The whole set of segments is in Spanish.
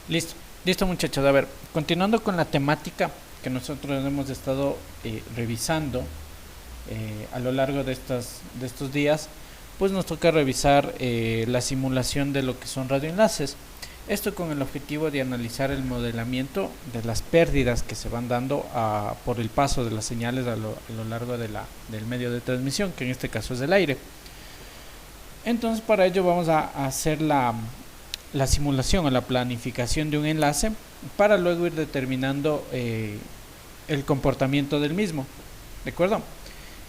Listo, listo muchachos. A ver, continuando con la temática que nosotros hemos estado revisando a lo largo de estos días, pues nos toca revisar la simulación de lo que son radioenlaces. Esto con el objetivo de analizar el modelamiento de las pérdidas que se van dando por el paso de las señales a lo largo del medio de transmisión, que en este caso es el aire. Entonces para ello vamos a hacer la simulación o la planificación de un enlace para luego ir determinando el comportamiento del mismo. ¿De acuerdo?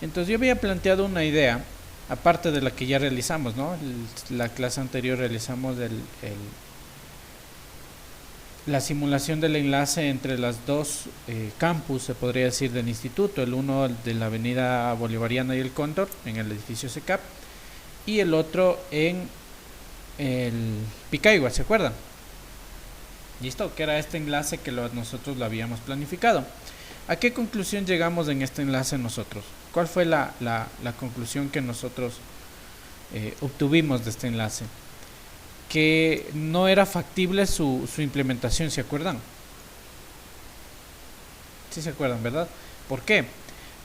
Entonces yo había planteado una idea, aparte de la que ya realizamos, ¿no? La clase anterior realizamos la simulación del enlace entre las dos campus, se podría decir, del instituto, el uno de la avenida Bolivariana y el Cóndor, en el edificio SECAP, y el otro en el Picaigua, ¿se acuerdan? Listo, que era este enlace que nosotros lo habíamos planificado. ¿A qué conclusión llegamos en este enlace nosotros? ¿Cuál fue la conclusión que nosotros obtuvimos de este enlace? Que no era factible su implementación, ¿se acuerdan? Sí se acuerdan, ¿verdad? ¿Por qué?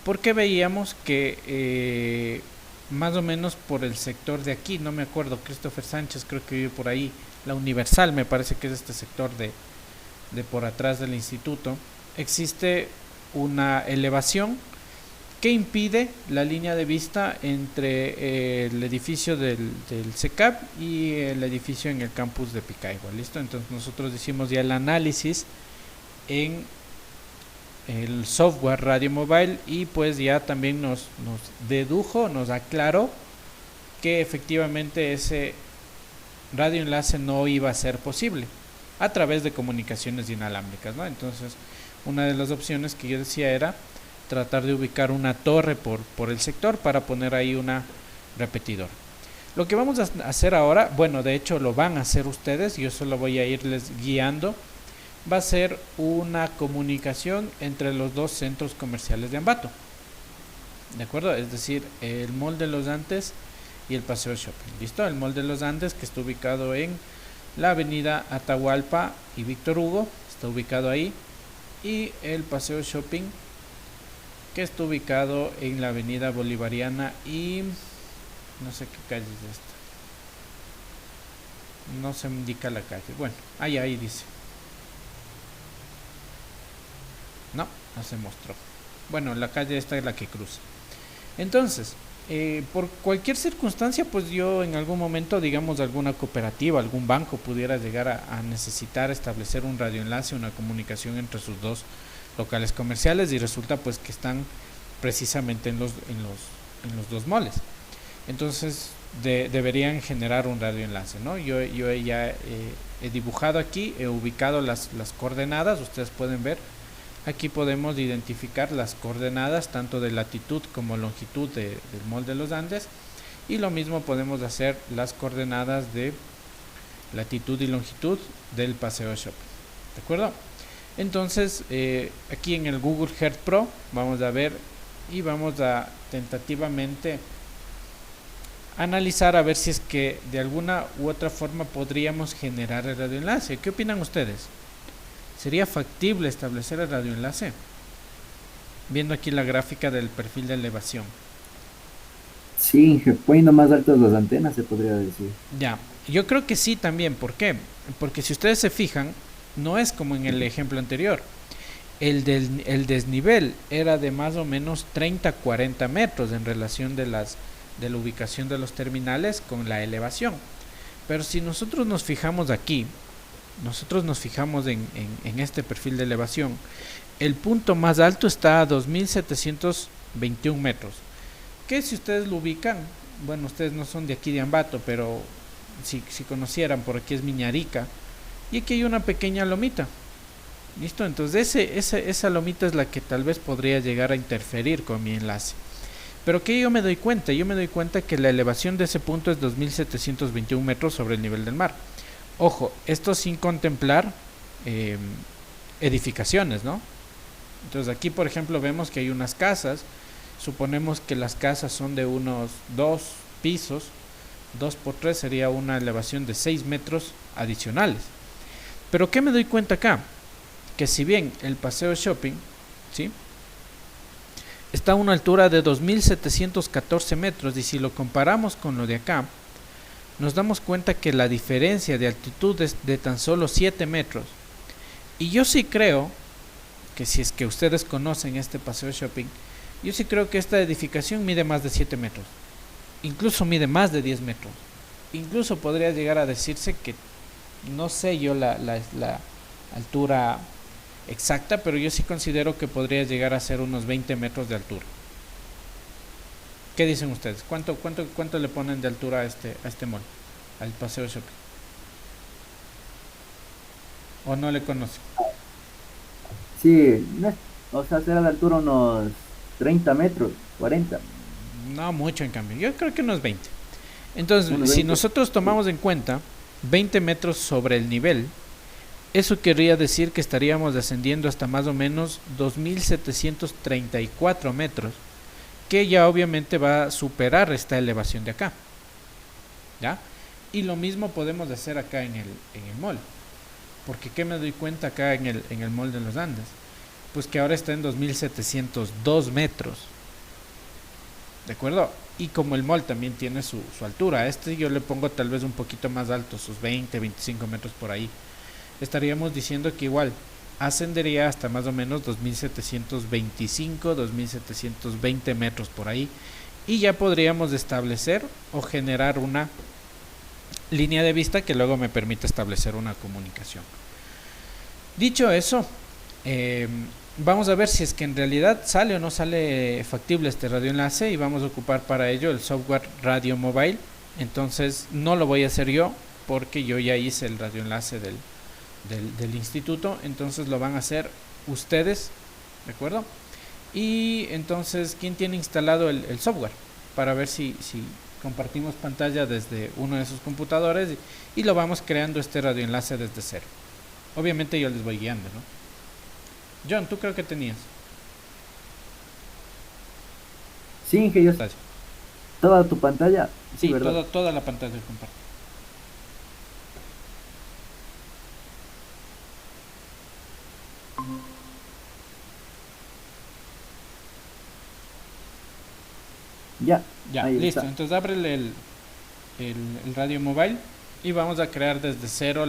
Porque veíamos que más o menos por el sector de aquí, no me acuerdo, Christopher Sánchez creo que vive por ahí, la Universal me parece que es este sector de por atrás del instituto, existe una elevación que impide la línea de vista entre el edificio del CECAP y el edificio en el campus de Picaigua. ¿Listo? Entonces nosotros hicimos ya el análisis en el software Radio Mobile y pues ya también nos dedujo, nos aclaró que efectivamente ese radioenlace no iba a ser posible a través de comunicaciones inalámbricas, ¿no? Entonces una de las opciones que yo decía era tratar de ubicar una torre por el sector para poner ahí una repetidor. Lo que vamos a hacer ahora, bueno, de hecho lo van a hacer ustedes, yo solo voy a irles guiando, va a ser una comunicación entre los dos centros comerciales de Ambato. ¿De acuerdo? Es decir, el Mall de los Andes y el Paseo Shopping. ¿Listo? El Mall de los Andes, que está ubicado en la avenida Atahualpa y Víctor Hugo, está ubicado ahí. Y el Paseo Shopping, que está ubicado en la avenida Bolivariana y no sé qué calle es esta, no se me indica la calle, bueno, ahí dice, no se mostró, bueno, la calle esta es la que cruza. Entonces por cualquier circunstancia, pues yo en algún momento, digamos, alguna cooperativa, algún banco pudiera llegar a necesitar establecer un radioenlace, una comunicación entre sus dos locales comerciales y resulta pues que están precisamente en los dos moles. Entonces deberían generar un radioenlace, ¿no? Yo ya he dibujado aquí, he ubicado las coordenadas, ustedes pueden ver. Aquí podemos identificar las coordenadas tanto de latitud como longitud del Mall de los Andes y lo mismo podemos hacer las coordenadas de latitud y longitud del Paseo Shopping. ¿De acuerdo? Entonces aquí en el Google Earth Pro vamos a ver y vamos a tentativamente analizar a ver si es que de alguna u otra forma podríamos generar el radioenlace. ¿Qué opinan ustedes? ¿Sería factible establecer el radioenlace? Viendo aquí la gráfica del perfil de elevación. Sí, poniendo más altas las antenas, se podría decir. Ya, yo creo que sí también. ¿Por qué? Porque si ustedes se fijan, no es como en el ejemplo anterior. El desnivel era de más o menos 30-40 metros en relación de la ubicación de los terminales con la elevación. Pero si nosotros nos fijamos aquí, nosotros nos fijamos en este perfil de elevación, el punto más alto está a 2721 metros. Que si ustedes lo ubican, bueno, ustedes no son de aquí de Ambato, pero si conocieran, por aquí es Miñarica, y aquí hay una pequeña lomita. ¿Listo? Entonces esa lomita es la que tal vez podría llegar a interferir con mi enlace. Pero que yo me doy cuenta, que la elevación de ese punto es 2721 metros sobre el nivel del mar. Ojo, esto sin contemplar eh, edificaciones, ¿no? Entonces aquí, por ejemplo, vemos que hay unas casas. Suponemos que las casas son de unos 2 pisos. 2 por 3 sería una elevación de 6 metros adicionales. Pero ¿qué me doy cuenta acá? Que si bien el paseo shopping, ¿sí?, está a una altura de 2.714 metros, y si lo comparamos con lo de acá, nos damos cuenta que la diferencia de altitud es de tan solo 7 metros. Y yo sí creo que, si es que ustedes conocen este paseo shopping, yo sí creo que esta edificación mide más de 7 metros. Incluso mide más de 10 metros. Incluso podría llegar a decirse que, no sé yo la altura exacta, pero yo sí considero que podría llegar a ser unos 20 metros de altura. ¿Qué dicen ustedes? ¿Cuánto le ponen de altura a este mall, al paseo shopping? ¿O no le conocen? Sí, no es- o sea, será de altura unos 30 metros, 40, No mucho, en cambio. Yo creo que unos 20. Entonces, unos si 20. nosotros tomamos en cuenta 20 metros sobre el nivel, eso querría decir que estaríamos descendiendo hasta más o menos 2.734 metros, que ya obviamente va a superar esta elevación de acá, ¿ya? Y lo mismo podemos hacer acá en el mall, porque ¿qué me doy cuenta acá en el mall de los Andes? Pues que ahora está en 2.702 metros, ¿de acuerdo? Y como el mall también tiene su altura, a este yo le pongo tal vez un poquito más alto, sus 20, 25 metros por ahí, estaríamos diciendo que igual ascendería hasta más o menos 2.725, 2.720 metros por ahí, y ya podríamos establecer o generar una línea de vista que luego me permite establecer una comunicación. Dicho eso, vamos a ver si es que en realidad sale o no sale factible este radioenlace, y vamos a ocupar para ello el software Radio Mobile. Entonces no lo voy a hacer yo, porque yo ya hice el radioenlace del instituto, entonces lo van a hacer ustedes, ¿de acuerdo? Y entonces, ¿quién tiene instalado el software? Para ver si compartimos pantalla desde uno de sus computadores, y lo vamos creando este radioenlace desde cero. Obviamente yo les voy guiando, ¿no? John, ¿tú creo que tenías? Sí, Inge, yo Pantalla. toda tu pantalla, sí, Sí, ¿verdad? toda la pantalla comparto. Ya, Ya, ahí listo. está. Entonces ábrele el radio mobile, y vamos a crear desde cero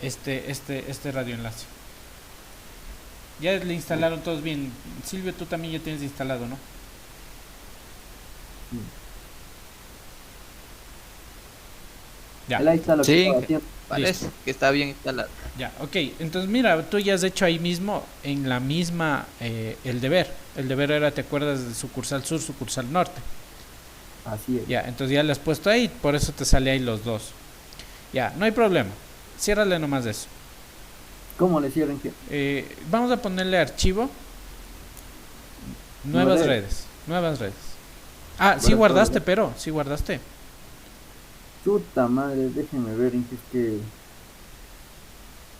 este radioenlace. Ya le instalaron todos bien. Silvio, tú también ya tienes instalado, ¿no? Sí. Ya, Él ahí está lo que Sí, estaba haciendo. listo. parece que está bien instalado. Ya, ok. Entonces mira, tú ya has hecho ahí mismo, en la misma, el deber. El deber era, ¿te acuerdas de sucursal sur, sucursal norte? Así es. Ya, entonces ya le has puesto ahí, por eso te sale ahí los dos. Ya, no hay problema. Ciérrale nomás eso. ¿Cómo le cierran? Vamos a ponerle archivo, nuevas redes, nuevas redes. Ah, sí Bueno, guardaste, todo, pero, sí guardaste. chuta madre, déjenme ver, Inge, es que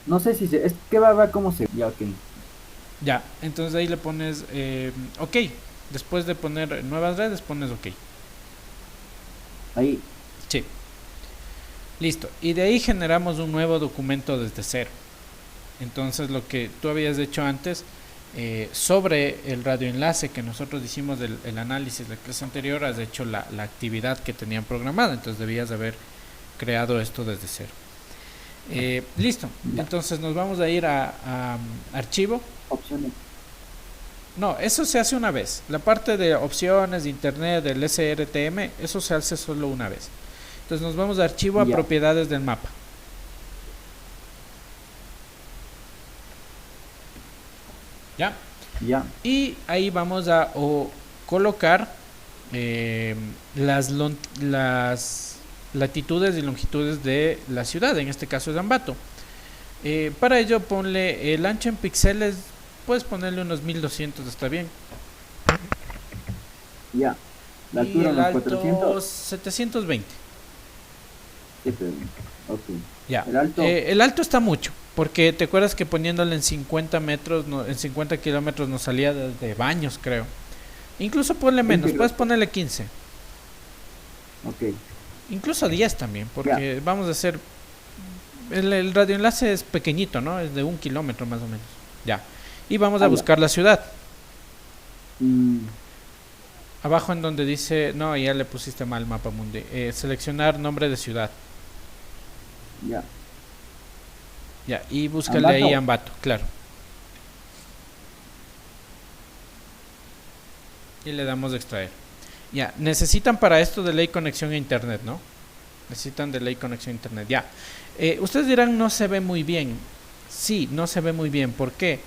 no sé si se, es que va, cómo se, ya, ok. Ya, entonces ahí le pones, ok. Después de poner nuevas redes, pones ok. Ahí, Sí, listo. Y de ahí generamos un nuevo documento desde cero. Entonces lo que tú habías hecho antes, sobre el radioenlace que nosotros hicimos el análisis de la clase anterior, has hecho la actividad que tenían programada, entonces debías haber creado esto desde cero. Listo, ya, entonces nos vamos a ir a archivo. opciones, No, eso se hace una vez. La parte de opciones de internet, del SRTM, eso se hace solo una vez. Entonces nos vamos de archivo a ya, propiedades del mapa. ¿Ya? ya, Y ahí vamos a colocar, las latitudes y longitudes de la ciudad, en este caso es Ambato. Para ello ponle el ancho en píxeles, puedes ponerle unos 1200, está bien. ya. La Y altura el unos alto 400, 720. ok. Ya. El alto, El alto está mucho, porque te acuerdas que poniéndole en 50 metros, en 50 kilómetros nos salía de Baños, creo. Incluso ponle menos, Inge, puedes ponerle 15. ok, Incluso 10 también, ya, porque vamos a hacer el radioenlace es pequeñito, ¿no? Es de 1 kilómetro más o menos. Ya. Y vamos a Ah, ya. buscar la ciudad. Mm, Abajo en donde dice, no, ya le pusiste mal mapa mundi. Seleccionar nombre de ciudad. ya. Ya. Y búscale ahí Ambato. Ambato, claro. Y le damos a extraer. Ya. Necesitan para esto de ley conexión a internet, ¿no? Necesitan de ley conexión a internet. Ya. Ustedes dirán, no se ve muy bien. Sí, no se ve muy bien. ¿Por qué?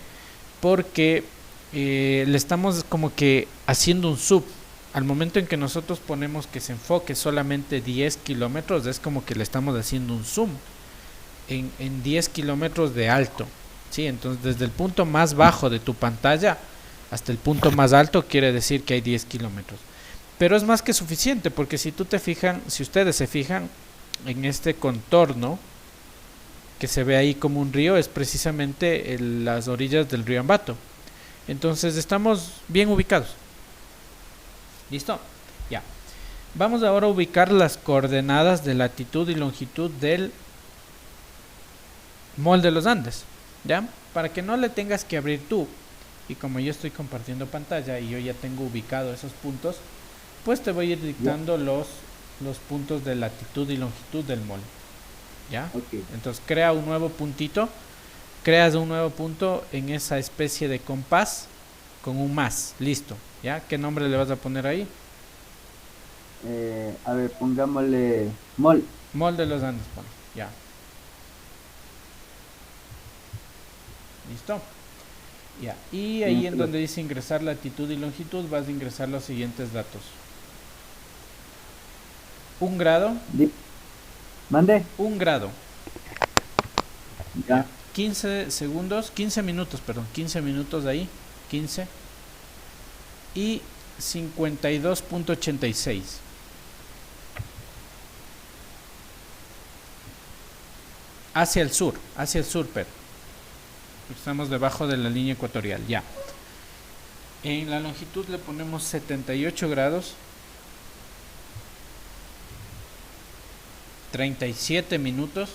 Porque le estamos como que haciendo un sub. Al momento en que nosotros ponemos que se enfoque solamente 10 kilómetros, es como que le estamos haciendo un zoom en 10 kilómetros de alto. ¿Sí? Entonces, desde el punto más bajo de tu pantalla hasta el punto más alto, quiere decir que hay 10 kilómetros. Pero es más que suficiente, porque si tú te fijan, si ustedes se fijan en este contorno que se ve ahí como un río, es precisamente las orillas del río Ambato. Entonces estamos bien ubicados. ¿Listo? Ya. Vamos ahora a ubicar las coordenadas de latitud y longitud del Mall de los Andes. ¿Ya? Para que no le tengas que abrir tú. Y como yo estoy compartiendo pantalla y yo ya tengo ubicado esos puntos, pues te voy a ir Ya. dictando los puntos de latitud y longitud del mall. ¿Ya? Ok. Entonces crea un nuevo puntito. Creas un nuevo punto en esa especie de compás con un más. Listo. ¿Ya? ¿Qué nombre le vas a poner ahí? A ver, pongámosle mol. Mall de los Andes, pone. Ya. ¿Listo? Ya. Y Sí, ahí en donde dice ingresar latitud y longitud vas a ingresar los siguientes datos. Un grado. Mande. Un grado. Ya. Ya. 15 segundos. 15 minutos, perdón. 15 minutos ahí. 15. Y 52.86. Hacia el sur, pero estamos debajo de la línea ecuatorial, ya. En la longitud le ponemos 78 grados, 37 minutos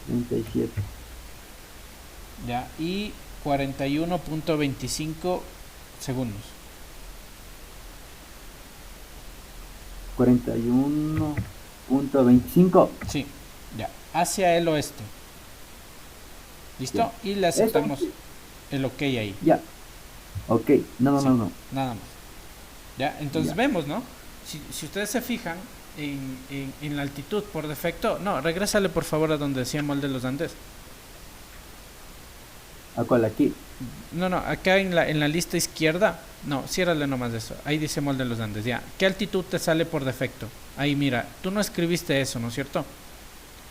37. ya, y 41.25 segundos. 41.25. Sí, ya, hacia el oeste. ¿Listo? Ya. Y le Eso. aceptamos el ok ahí. Ya. Ok. No, no, Sí, no, no. nada más. Ya, entonces Ya. vemos, ¿no? Si ustedes se fijan en la altitud por defecto, no, regrésale por favor a donde decía Mall de los Andes. ¿A cuál? Aquí. No, no, acá en la lista izquierda, no, ciérrale nomás eso. Ahí dice Mall de los Andes, ya. ¿Qué altitud te sale por defecto? Ahí mira, tú no escribiste eso, ¿no es cierto?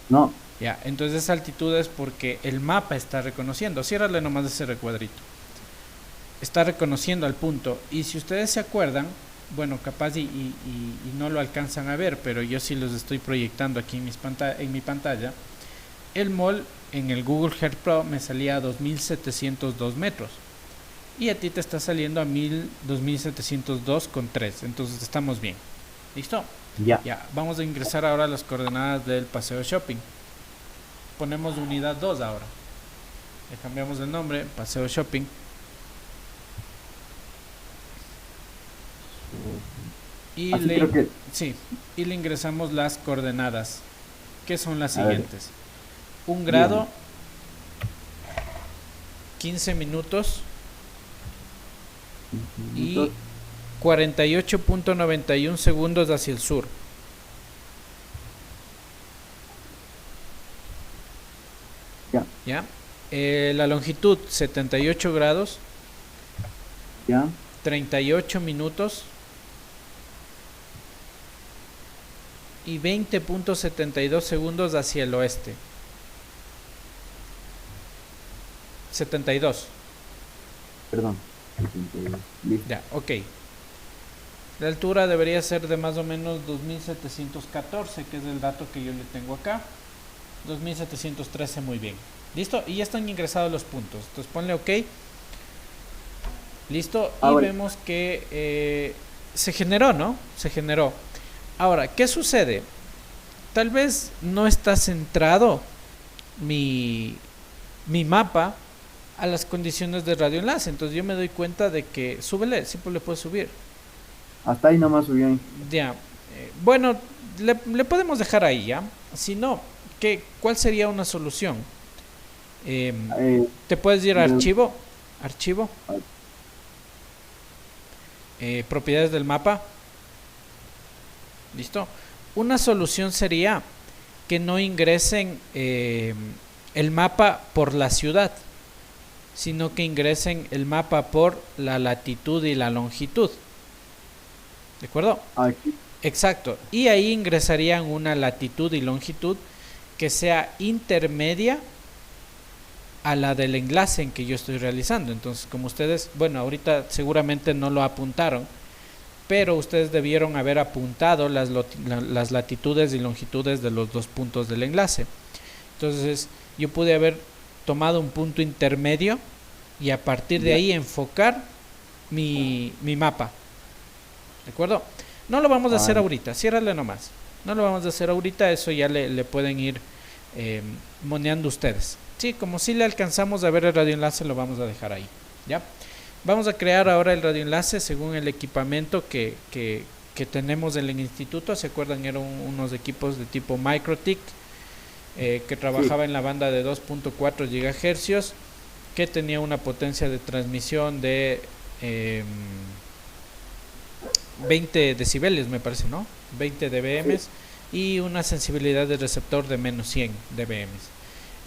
No. Ya, entonces esa altitud es porque el mapa está reconociendo. Ciérrale nomás ese recuadrito. Está reconociendo al punto. Y si ustedes se acuerdan, bueno, capaz y no lo alcanzan a ver, pero yo sí los estoy proyectando aquí en mi pantalla. El mall en el Google Earth Pro me salía a 2702 metros. Y a ti te está saliendo a 2702,3. Entonces estamos bien. ¿Listo? Ya. Ya, vamos a ingresar ahora las coordenadas del paseo shopping. Ponemos unidad 2 ahora. Le cambiamos el nombre, paseo shopping. Y Así creo que. sí, y le ingresamos las coordenadas, que son las A ver, siguientes. Un dígame. grado, 15 minutos 15 y minutos. 48.91 segundos hacia el sur. Ya. ¿Ya? La longitud, 78 grados, Ya. 38 minutos y 20.72 segundos hacia el oeste. 72. Perdón. 72. Listo. Ya, ok. La altura debería ser de más o menos 2714, que es el dato que yo le tengo acá. 2713, muy bien. ¿Listo? Y ya están ingresados los puntos. Entonces ponle ok. Listo. Y Ahora. vemos que se generó, ¿no? Se generó. Ahora, ¿qué sucede? Tal vez no está centrado mi, mi mapa a las condiciones de radioenlace. Entonces yo me doy cuenta de que súbele, siempre le puedo subir. Hasta ahí nomás subió ahí. Ya. Bueno, le podemos dejar ahí, ¿ya? Si no, ¿cuál sería una solución? Eh, Te puedes ir a de- archivo, archivo, propiedades del mapa, listo. Una solución sería que no ingresen el mapa por la ciudad, sino que ingresen el mapa por la latitud y la longitud. ¿De acuerdo? aquí, Exacto. Y ahí ingresarían una latitud y longitud que sea intermedia a la del enlace en que yo estoy realizando. Entonces, como ustedes, bueno, ahorita seguramente no lo apuntaron, pero ustedes debieron haber apuntado las latitudes y longitudes de los dos puntos del enlace. Entonces, yo pude haber tomado un punto intermedio y a partir de ya. ahí enfocar mi mapa. ¿De acuerdo? No lo vamos a hacer Ah, ahorita, ciérrale nomás. No lo vamos a hacer ahorita, eso ya le pueden ir moneando ustedes. Sí, como si le alcanzamos a ver el radioenlace, lo vamos a dejar ahí. ¿Ya? Vamos a crear ahora el radioenlace según el equipamiento que tenemos en el instituto. ¿Se acuerdan? Eran unos equipos de tipo MikroTik que sí, trabajaba en la banda de 2.4 GHz, que tenía una potencia de transmisión de 20 decibeles, me parece, ¿no? 20 sí. dBm y una sensibilidad de receptor de menos 100 dBm.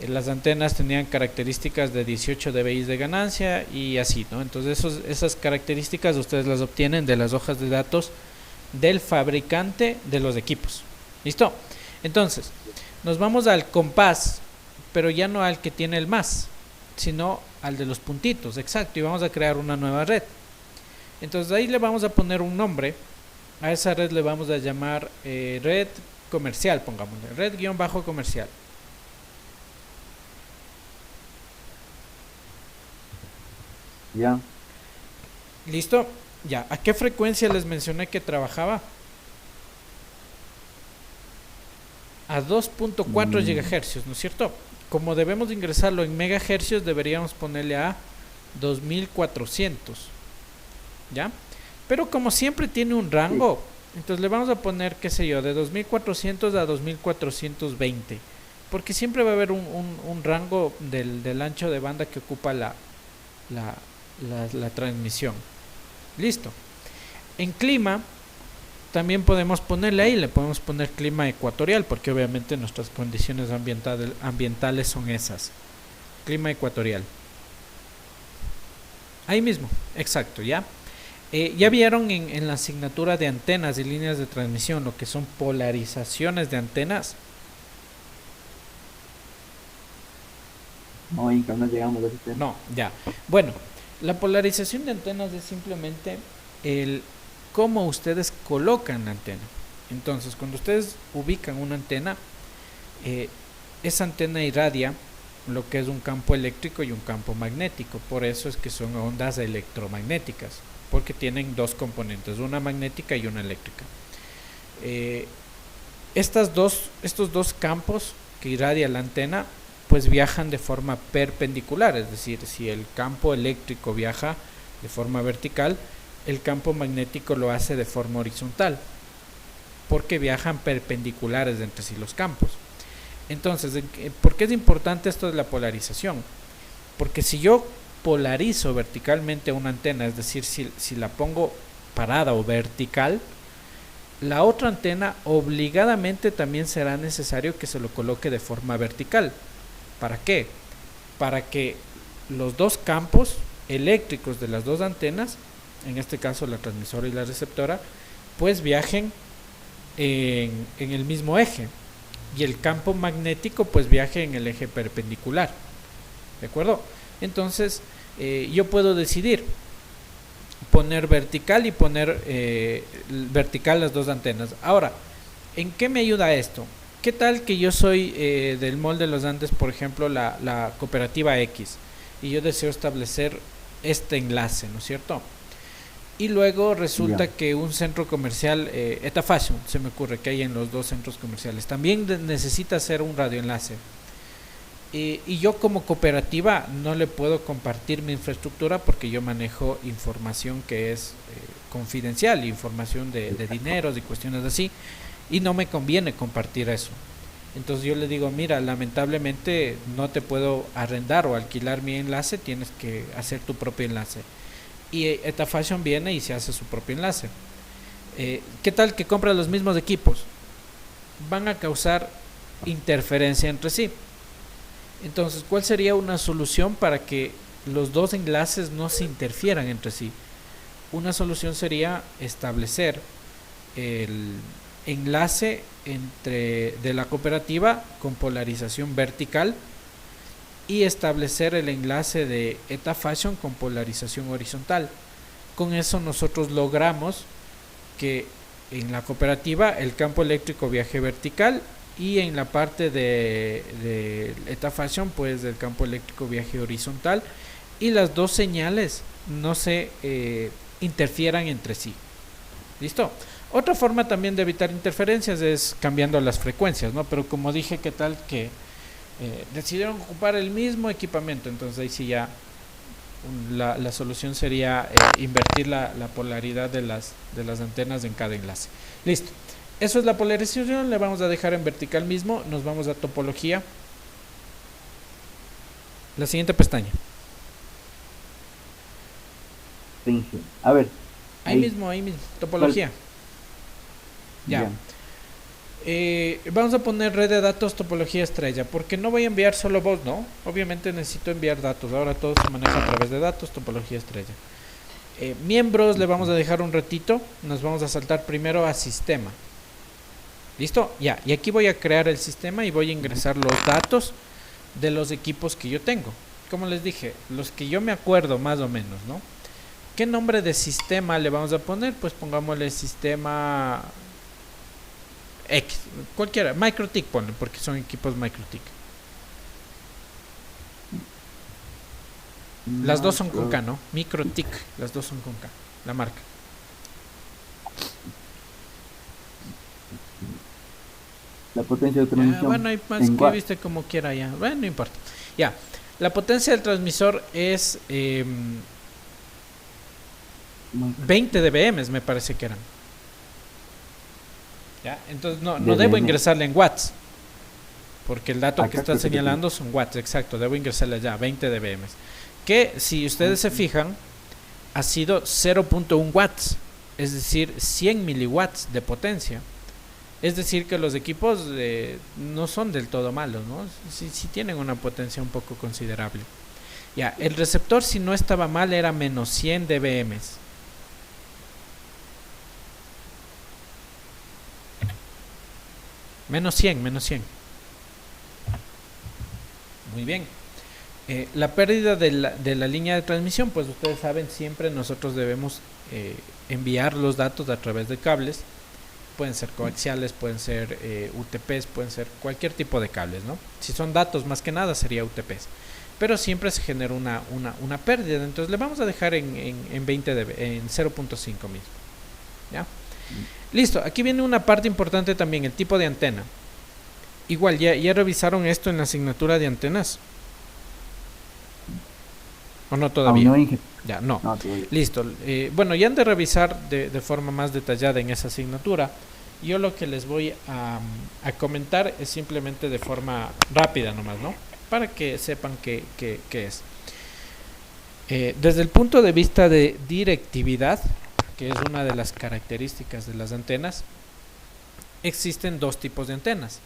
Las antenas tenían características de 18 dBi de ganancia y así, ¿no? Entonces esas características ustedes las obtienen de las hojas de datos del fabricante de los equipos. ¿Listo? Entonces, nos vamos al compás, pero ya no al que tiene el más, sino al de los puntitos, exacto, y vamos a crear una nueva red. Entonces ahí le vamos a poner un nombre, a esa red le vamos a llamar red comercial, pongámosle, red-comercial. Ya. ¿Listo? Ya, ¿a qué frecuencia les mencioné que trabajaba? A 2.4 Mm, GHz, ¿no es cierto? Como debemos ingresarlo en megahercios, deberíamos ponerle a 2400, ¿ya? Pero como siempre tiene un sí. rango, entonces le vamos a poner, qué sé yo, de 2400 a 2420, porque siempre va a haber un rango del ancho de banda que ocupa la, la transmisión. Listo. En clima, también podemos ponerle ahí, le podemos poner clima ecuatorial, porque obviamente nuestras condiciones ambientales son esas. Clima ecuatorial. Ahí mismo, exacto, ¿ya? Ya vieron en la asignatura de antenas y líneas de transmisión lo que son polarizaciones de antenas. No, Inca, no llegamos a ese tema. No, ya. Bueno, la polarización de antenas es simplemente el cómo ustedes colocan la antena. Entonces, cuando ustedes ubican una antena, eh, esa antena irradia lo que es un campo eléctrico y un campo magnético. Por eso es que son ondas electromagnéticas, porque tienen dos componentes, una magnética y una eléctrica. Eh, estos dos campos que irradia la antena pues viajan de forma perpendicular, es decir, si el campo eléctrico viaja de forma vertical, el campo magnético lo hace de forma horizontal, porque viajan perpendiculares entre sí los campos. Entonces, ¿por qué es importante esto de la polarización? Porque si yo polarizo verticalmente una antena, es decir, si la pongo parada o vertical, la otra antena obligadamente también será necesario que se lo coloque de forma vertical. ¿Para qué? Para que los dos campos eléctricos de las dos antenas, en este caso la transmisora y la receptora, pues viajen en el mismo eje y el campo magnético pues viaje en el eje perpendicular. ¿De acuerdo? Entonces yo puedo decidir poner vertical y poner vertical las dos antenas. Ahora, ¿en qué me ayuda esto? ¿Qué tal que yo soy del molde de los Andes, por ejemplo, la cooperativa X, y yo deseo establecer este enlace, ¿no es cierto? Y luego resulta Ya. que un centro comercial, Eta Fashion, se me ocurre que hay en los dos centros comerciales, también necesita hacer un radioenlace. Y yo como cooperativa no le puedo compartir mi infraestructura porque yo manejo información que es confidencial, información de dineros y cuestiones así, y no me conviene compartir eso. Entonces yo le digo, mira, lamentablemente no te puedo arrendar o alquilar mi enlace, tienes que hacer tu propio enlace. Y Eta Fashion viene y se hace su propio enlace. ¿Qué tal que compra los mismos equipos? Van a causar interferencia entre sí. Entonces, ¿cuál sería una solución para que los dos enlaces no se interfieran entre sí? Una solución sería establecer el enlace de la cooperativa con polarización vertical y establecer el enlace de Eta Fashion con polarización horizontal. Con eso nosotros logramos que en la cooperativa el campo eléctrico viaje vertical y en la parte de Eta Fashion pues el campo eléctrico viaje horizontal y las dos señales no se interfieran entre sí. ¿Listo? Otra forma también de evitar interferencias es cambiando las frecuencias, ¿no? Pero como dije, ¿qué tal que decidieron ocupar el mismo equipamiento? Entonces ahí sí ya la solución sería invertir la polaridad de las antenas en cada enlace. Listo. Eso es la polarización, le vamos a dejar en vertical mismo, nos vamos a topología. La siguiente pestaña. A ver, Ahí mismo, topología. Ya. Vamos a poner red de datos topología estrella, porque no voy a enviar solo voz, ¿no? Obviamente necesito enviar datos, ahora todo se maneja a través de datos, topología estrella. Miembros le vamos a dejar un ratito, nos vamos a saltar primero a sistema. ¿Listo? Ya, y aquí voy a crear el sistema y voy a ingresar los datos de los equipos que yo tengo. Como les dije, los que yo me acuerdo más o menos, ¿no? ¿Qué nombre de sistema le vamos a poner? Pues pongámosle sistema X, cualquiera, MikroTik ponle, porque son equipos MikroTik. Las dos son con K, ¿no? MikroTik, las dos son con K, la marca. la potencia de transmisión. Bueno, hay más que viste como quiera ya. Bueno, no importa. Ya, la potencia del transmisor es 20 dBm, me parece que eran. ¿Ya? Entonces no debo ingresarle en watts, porque el dato que está señalando son watts, exacto, debo ingresarle ya 20 dBm, que si ustedes se fijan ha sido 0.1 watts, es decir, 100 miliwatts de potencia. Es decir que los equipos no son del todo malos, ¿no? Sí tienen una potencia un poco considerable. Ya, el receptor, si no estaba mal, era menos 100 dBm. Menos 100. Muy bien. La pérdida de la línea de transmisión, pues ustedes saben, siempre nosotros debemos enviar los datos a través de cables. Pueden ser coaxiales, pueden ser UTPs, pueden ser cualquier tipo de cables, ¿no? Si son datos, más que nada sería UTPs. Pero siempre se genera una pérdida. Entonces le vamos a dejar en 20 dB, en 0.5 mismo. ¿Ya? Listo, aquí viene una parte importante también, el tipo de antena. Igual, ¿ya revisaron esto en la asignatura de antenas? ¿O no todavía? Ya, no. Listo. Bueno, ya han de revisar de forma más detallada en esa asignatura. Yo lo que les voy a comentar es simplemente de forma rápida nomás, ¿no? Para que sepan qué es. Desde el punto de vista de directividad, que es una de las características de las antenas, existen dos tipos de antenas,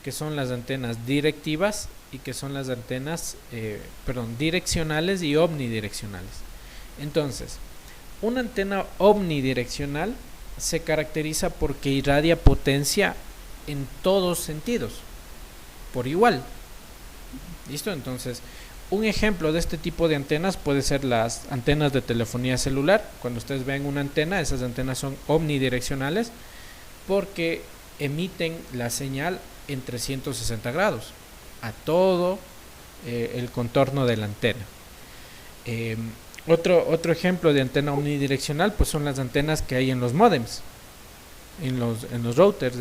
que son las antenas directivas y que son las antenas, direccionales y omnidireccionales. Entonces, una antena omnidireccional se caracteriza porque irradia potencia en todos sentidos, por igual. ¿Listo? Entonces, un ejemplo de este tipo de antenas puede ser las antenas de telefonía celular. Cuando ustedes ven una antena, esas antenas son omnidireccionales porque emiten la señal en 360 grados a todo el contorno de la antena. Otro ejemplo de antena omnidireccional pues son las antenas que hay en los modems, en los routers,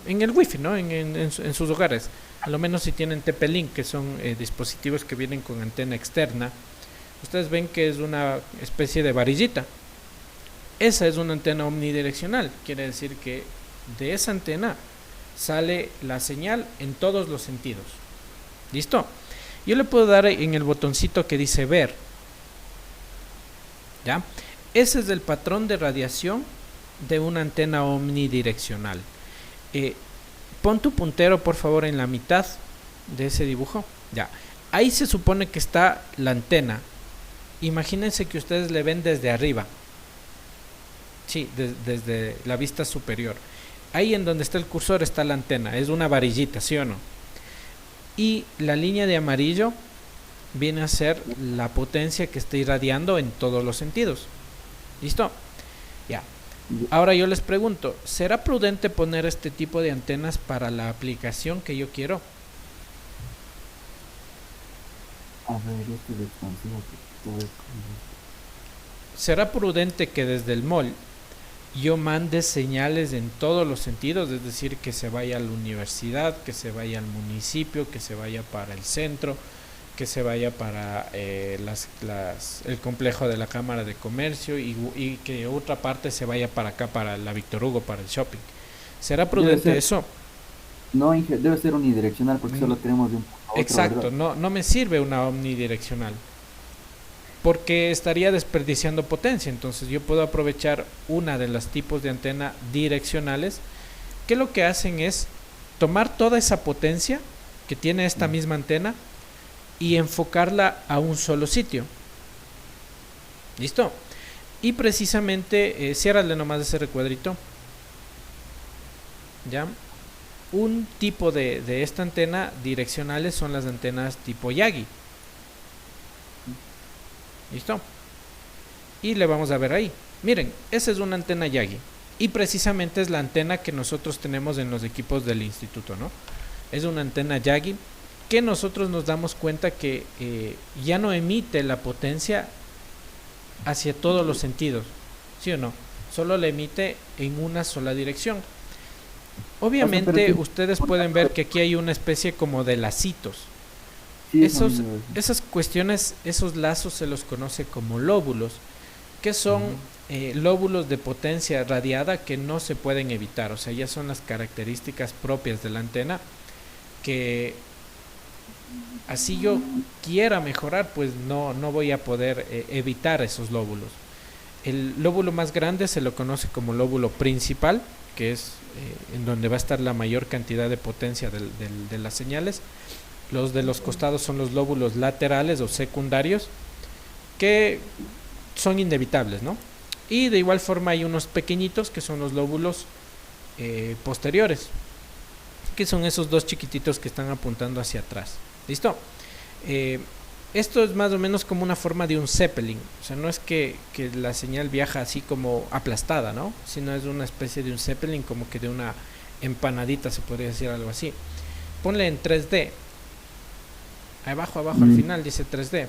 en el wifi, ¿no? En sus hogares. A lo menos si tienen TP-Link, que son dispositivos que vienen con antena externa, ustedes ven que es una especie de varillita. Esa es una antena omnidireccional, quiere decir que de esa antena sale la señal en todos los sentidos. ¿Listo? Yo le puedo dar en el botoncito que dice ver. ¿Ya? Ese es el patrón de radiación de una antena omnidireccional. Pon tu puntero por favor en la mitad de ese dibujo. Ya. Ahí se supone que está la antena. Imagínense que ustedes le ven desde arriba. Sí, desde la vista superior. Ahí en donde está el cursor está la antena. Es una varillita, ¿sí o no? Y la línea de amarillo viene a ser la potencia que está irradiando en todos los sentidos. ¿Listo? Ya. Ahora yo les pregunto, ¿será prudente poner este tipo de antenas para la aplicación que yo quiero? A ver, este es expansivo que todo es ¿Será prudente que desde el mall yo mande señales en todos los sentidos? Es decir, que se vaya a la universidad, que se vaya al municipio, que se vaya para el centro, que se vaya para el complejo de la Cámara de Comercio y que otra parte se vaya para acá, para la Víctor Hugo, para el shopping. ¿Será debe prudente ser, eso? no, debe ser unidireccional porque Mm, solo tenemos de un punto a otro, exacto, ¿verdad? no me sirve una omnidireccional porque estaría desperdiciando potencia. Entonces yo puedo aprovechar una de los tipos de antena direccionales que lo que hacen es tomar toda esa potencia que tiene esta misma antena y enfocarla a un solo sitio. ¿Listo? Y precisamente, ciérrale nomás ese recuadrito. ¿Ya? Un tipo de esta antena direccionales son las antenas tipo Yagi. ¿Listo? Y le vamos a ver ahí. Miren, esa es una antena Yagi. Y precisamente es la antena que nosotros tenemos en los equipos del instituto, ¿no? Es una antena Yagi que nosotros nos damos cuenta que ya no emite la potencia hacia todos los sentidos, ¿sí o no? Solo la emite en una sola dirección. O sea, pero Obviamente que ustedes pueden ver que aquí hay una especie como de lacitos. sí, eso Esos, mismo iba a decir. esas cuestiones, esos lazos se los conoce como lóbulos, que son Ujú. lóbulos de potencia radiada que no se pueden evitar. O sea, ya son las características propias de la antena que así yo quiera mejorar, pues no voy a poder evitar esos lóbulos. El lóbulo más grande se lo conoce como lóbulo principal, que es en donde va a estar la mayor cantidad de potencia de las señales. Los de los costados son los lóbulos laterales o secundarios, que son inevitables, ¿no? Y de igual forma hay unos pequeñitos que son los lóbulos posteriores, que son esos dos chiquititos que están apuntando hacia atrás. ¿Listo? Eh, Esto es más o menos como una forma de un Zeppelin. O sea, no es que la señal viaja así como aplastada, ¿no? Sino es una especie de un Zeppelin, como que de una empanadita, se podría decir algo así. Ponle en 3D. Abajo, abajo, al Mm. final dice 3D.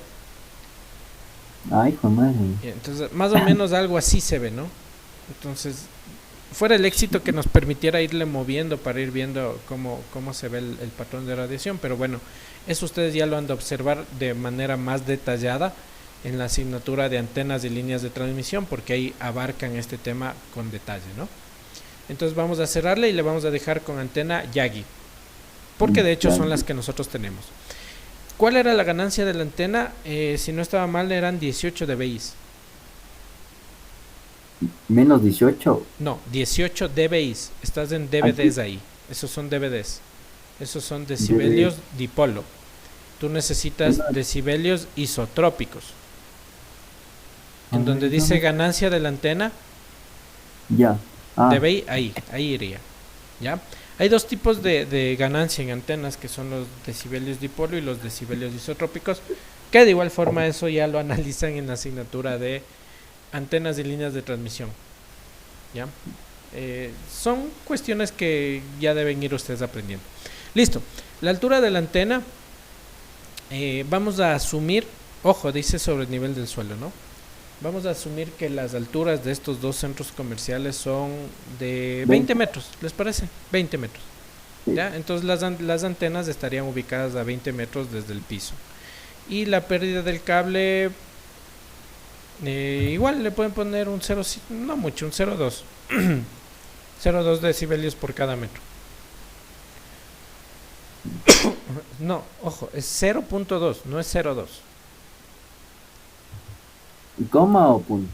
Ay, hijo de madre. Y entonces, más o menos algo así se ve, ¿no? Entonces, fuera el éxito que nos permitiera irle moviendo para ir viendo cómo se ve el patrón de radiación, pero bueno, eso ustedes ya lo han de observar de manera más detallada en la asignatura de antenas y líneas de transmisión, porque ahí abarcan este tema con detalle, ¿no? Entonces vamos a cerrarle y le vamos a dejar con antena Yagi, porque de hecho Ya, son las que nosotros tenemos. ¿Cuál era la ganancia de la antena? Si no estaba mal, eran 18 dBi. menos 18. No, 18 dBi. Estás en Aquí, DVDs ahí. Esos son DVDs. Esos son de, decibelios dipolo. Tú necesitas decibelios isotrópicos. a En donde ver, dice ganancia de la antena, ya. Ah, dBi, ahí iría. ¿Ya? Hay dos tipos de ganancia en antenas, que son los decibelios dipolo y los decibelios isotrópicos, que de igual forma eso ya lo analizan en la asignatura de antenas y líneas de transmisión. ¿Ya? Son cuestiones que ya deben ir ustedes aprendiendo. Listo. La altura de la antena, vamos a asumir, ojo, dice sobre el nivel del suelo, ¿no? Vamos a asumir que las alturas de estos dos centros comerciales son de 20 20. metros, ¿les parece? 20 metros. Sí. ¿Ya? Entonces las antenas estarían ubicadas a 20 metros desde el piso. Y la pérdida del cable, igual le pueden poner un 0, no mucho, un 0,2. 0,2 decibelios por cada metro. No, ojo, es 0,2, no es 0,2. ¿Y coma o punto?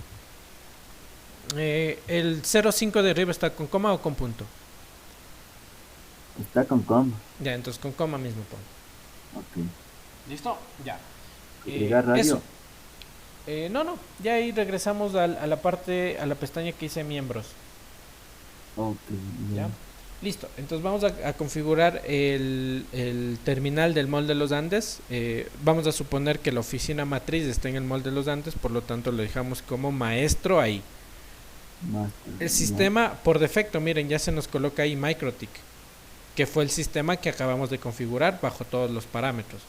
El 0,5 de arriba está con coma o con punto. Está con coma. Ya, entonces con coma mismo pon. Ok. ¿Listo? Ya. Agregar radio. Eso. No, ya ahí regresamos a la parte, a la pestaña que dice miembros. Ok. ¿Ya? Ya. Listo, entonces vamos a configurar el terminal del Mall de los Andes. Vamos a suponer que la oficina matriz está en el Mall de los Andes, por lo tanto lo dejamos como maestro ahí. Master, El ya. sistema, por defecto, miren, ya se nos coloca ahí MikroTik, que fue el sistema que acabamos de configurar bajo todos los parámetros.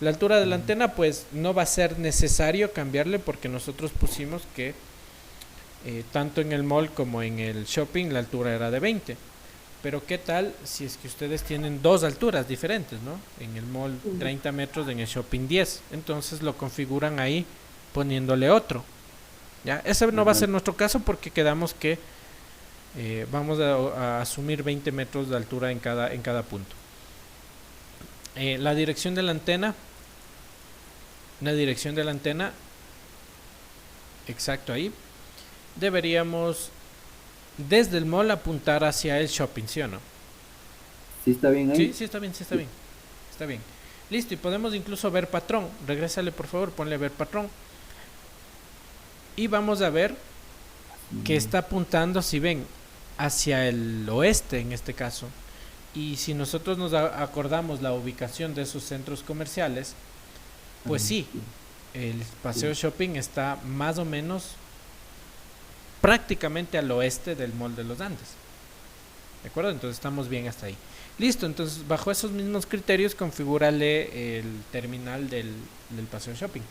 La altura de la antena, pues no va a ser necesario cambiarle porque nosotros pusimos que tanto en el mall como en el shopping la altura era de 20. Pero qué tal si es que ustedes tienen dos alturas diferentes, ¿no? En el mall 30 metros, en el shopping 10. Entonces lo configuran ahí poniéndole otro. ¿Ya? Ese no va a ser nuestro caso porque quedamos que vamos a asumir 20 metros de altura en cada punto. La dirección de la antena. Exacto ahí. Deberíamos desde el mall apuntar hacia el shopping, ¿sí o no? ¿Sí está bien ahí? Sí, sí está bien, sí está bien. Está bien. Listo, y podemos incluso ver patrón. Regrésale por favor, ponle ver patrón. Y vamos a ver que está apuntando, si ven, hacia el oeste en este caso. Y si nosotros nos acordamos la ubicación de esos centros comerciales, pues sí, el Paseo Shopping está más o menos prácticamente al oeste del Mall de los Andes. ¿De acuerdo? Entonces estamos bien hasta ahí. Listo, entonces bajo esos mismos criterios configúrale el terminal del Paseo Shopping.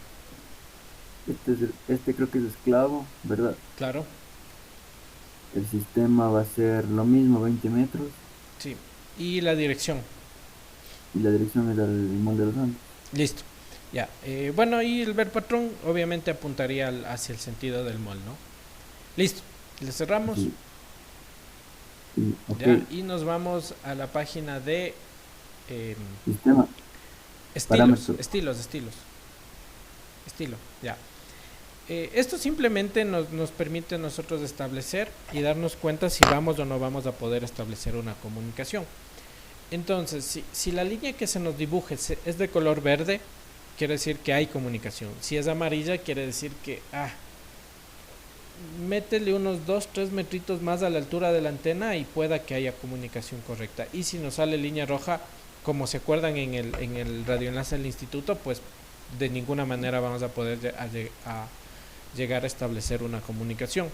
Este creo que es esclavo, ¿verdad? Claro, El sistema va a ser lo mismo, 20 metros. sí. Y la dirección. Y la dirección es al Mall de los Andes. Listo. Ya. Bueno, y el ver patrón obviamente apuntaría hacia el sentido del mall, ¿no? Listo. Le cerramos. Sí. Sí, ok. Ya, y nos vamos a la página de Sistema, parámetros. Estilo, ya. Esto simplemente nos permite a nosotros establecer y darnos cuenta si vamos o no vamos a poder establecer una comunicación. Entonces, si la línea que se nos dibuje es de color verde, quiere decir que hay comunicación. Si es amarilla, quiere decir que métele unos 2-3 metritos más a la altura de la antena y pueda que haya comunicación correcta. Y si nos sale línea roja, como se acuerdan en el radioenlace del instituto, pues de ninguna manera vamos a poder llegar a establecer una comunicación.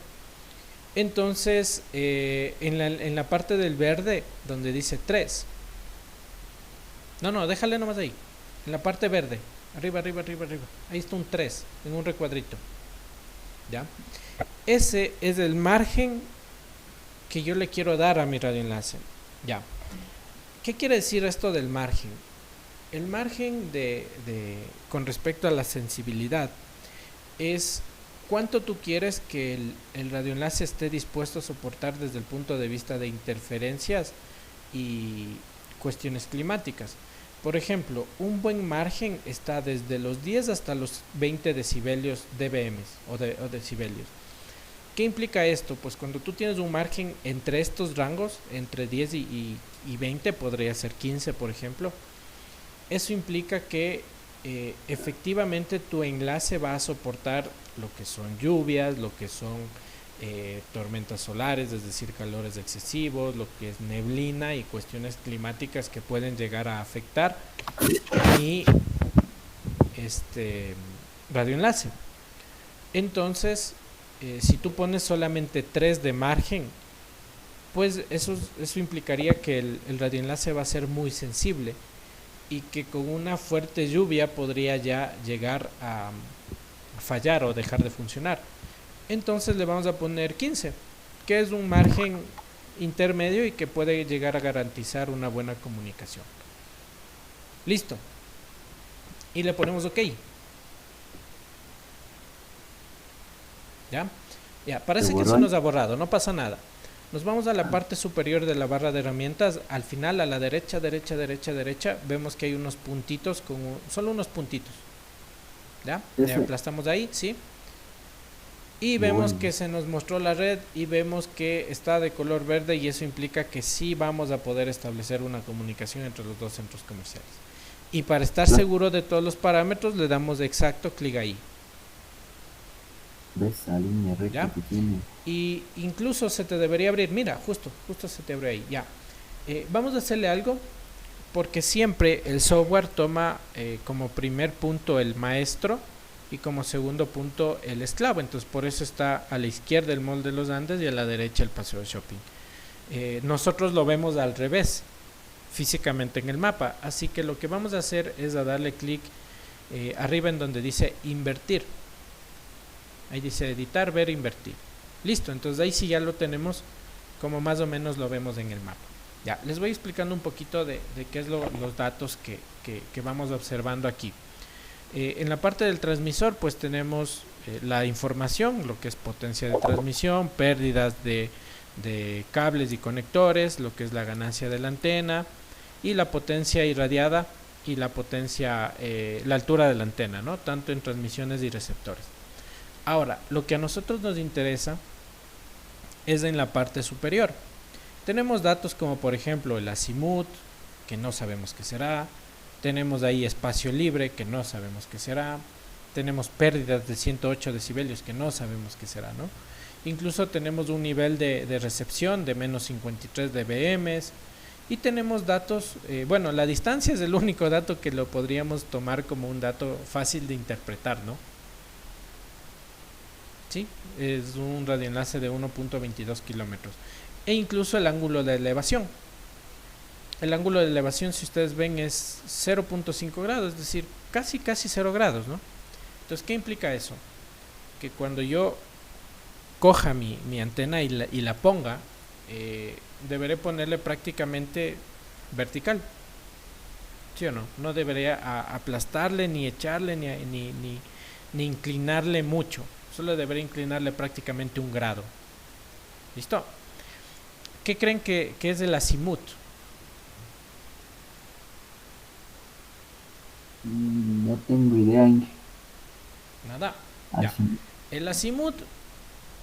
Entonces, en la parte del verde, donde dice 3, no, déjale nomás ahí, en la parte verde, arriba, ahí está un 3, en un recuadrito, ¿ya? Ese es el margen que yo le quiero dar a mi radioenlace, ¿ya? ¿Qué quiere decir esto del margen? El margen con respecto a la sensibilidad es cuánto tú quieres que el radioenlace esté dispuesto a soportar desde el punto de vista de interferencias y cuestiones climáticas. Por ejemplo, un buen margen está desde los 10 hasta los 20 decibelios dBm o decibelios. ¿Qué implica esto? Pues cuando tú tienes un margen entre estos rangos, entre 10 y 20, podría ser 15 por ejemplo, eso implica que efectivamente tu enlace va a soportar lo que son lluvias, lo que son tormentas solares, es decir, calores excesivos, lo que es neblina y cuestiones climáticas que pueden llegar a afectar mi radioenlace. Entonces, si tú pones solamente 3 de margen, pues eso implicaría que el radioenlace va a ser muy sensible. y que con una fuerte lluvia podría ya llegar a fallar o dejar de funcionar. Entonces le vamos a poner 15, que es un margen intermedio y que puede llegar a garantizar una buena comunicación. Listo. Y le ponemos OK. ¿Ya? Ya, parece que se nos ha borrado, no pasa nada. Nos vamos a la parte superior de la barra de herramientas. Al final, a la derecha, derecha, derecha, derecha, vemos que hay unos puntitos, solo unos puntitos. ¿Ya? Le aplastamos ahí, ¿sí? Y vemos que se nos mostró la red y vemos que está de color verde, y eso implica que sí vamos a poder establecer una comunicación entre los dos centros comerciales. Y para estar seguro de todos los parámetros, le damos exacto clic ahí. ¿Ves esa línea recta que tiene? Y incluso se te debería abrir, mira, justo se te abre ahí, ya. Vamos a hacerle algo, porque siempre el software toma como primer punto el maestro y como segundo punto el esclavo. Entonces por eso está a la izquierda el Mall de los Andes y a la derecha el Paseo de Shopping. Nosotros lo vemos al revés, físicamente en el mapa. Así que lo que vamos a hacer es a darle clic arriba en donde dice invertir. Ahí dice editar, ver, invertir. Listo, entonces ahí sí ya lo tenemos como más o menos lo vemos en el mapa. Ya, les voy explicando un poquito de qué es los datos que vamos observando aquí. En la parte del transmisor pues tenemos la información, lo que es potencia de transmisión, pérdidas de cables y conectores, lo que es la ganancia de la antena y la potencia irradiada y la potencia, la altura de la antena, ¿no? Tanto en transmisiones y receptores. Ahora, lo que a nosotros nos interesa es en la parte superior. Tenemos datos como por ejemplo el azimut, que no sabemos qué será. Tenemos ahí espacio libre, que no sabemos qué será. Tenemos pérdidas de 108 decibelios, que no sabemos qué será, ¿no? Incluso tenemos un nivel de recepción de menos 53 dBm. Y tenemos datos, bueno, la distancia es el único dato que lo podríamos tomar como un dato fácil de interpretar, ¿no? ¿Sí? Es un radioenlace de 1.22 kilómetros. E incluso el ángulo de elevación. El ángulo de elevación, si ustedes ven, es 0.5 grados, es decir, casi 0 grados, ¿no? Entonces, ¿qué implica eso? Que cuando yo coja mi antena y la ponga, deberé ponerle prácticamente vertical. ¿Sí o no? No debería aplastarle, ni echarle, ni inclinarle mucho. Solo debería inclinarle prácticamente 1 grado. ¿Listo? ¿Qué creen que es el azimut? No tengo idea. Nada. Ya. El azimut,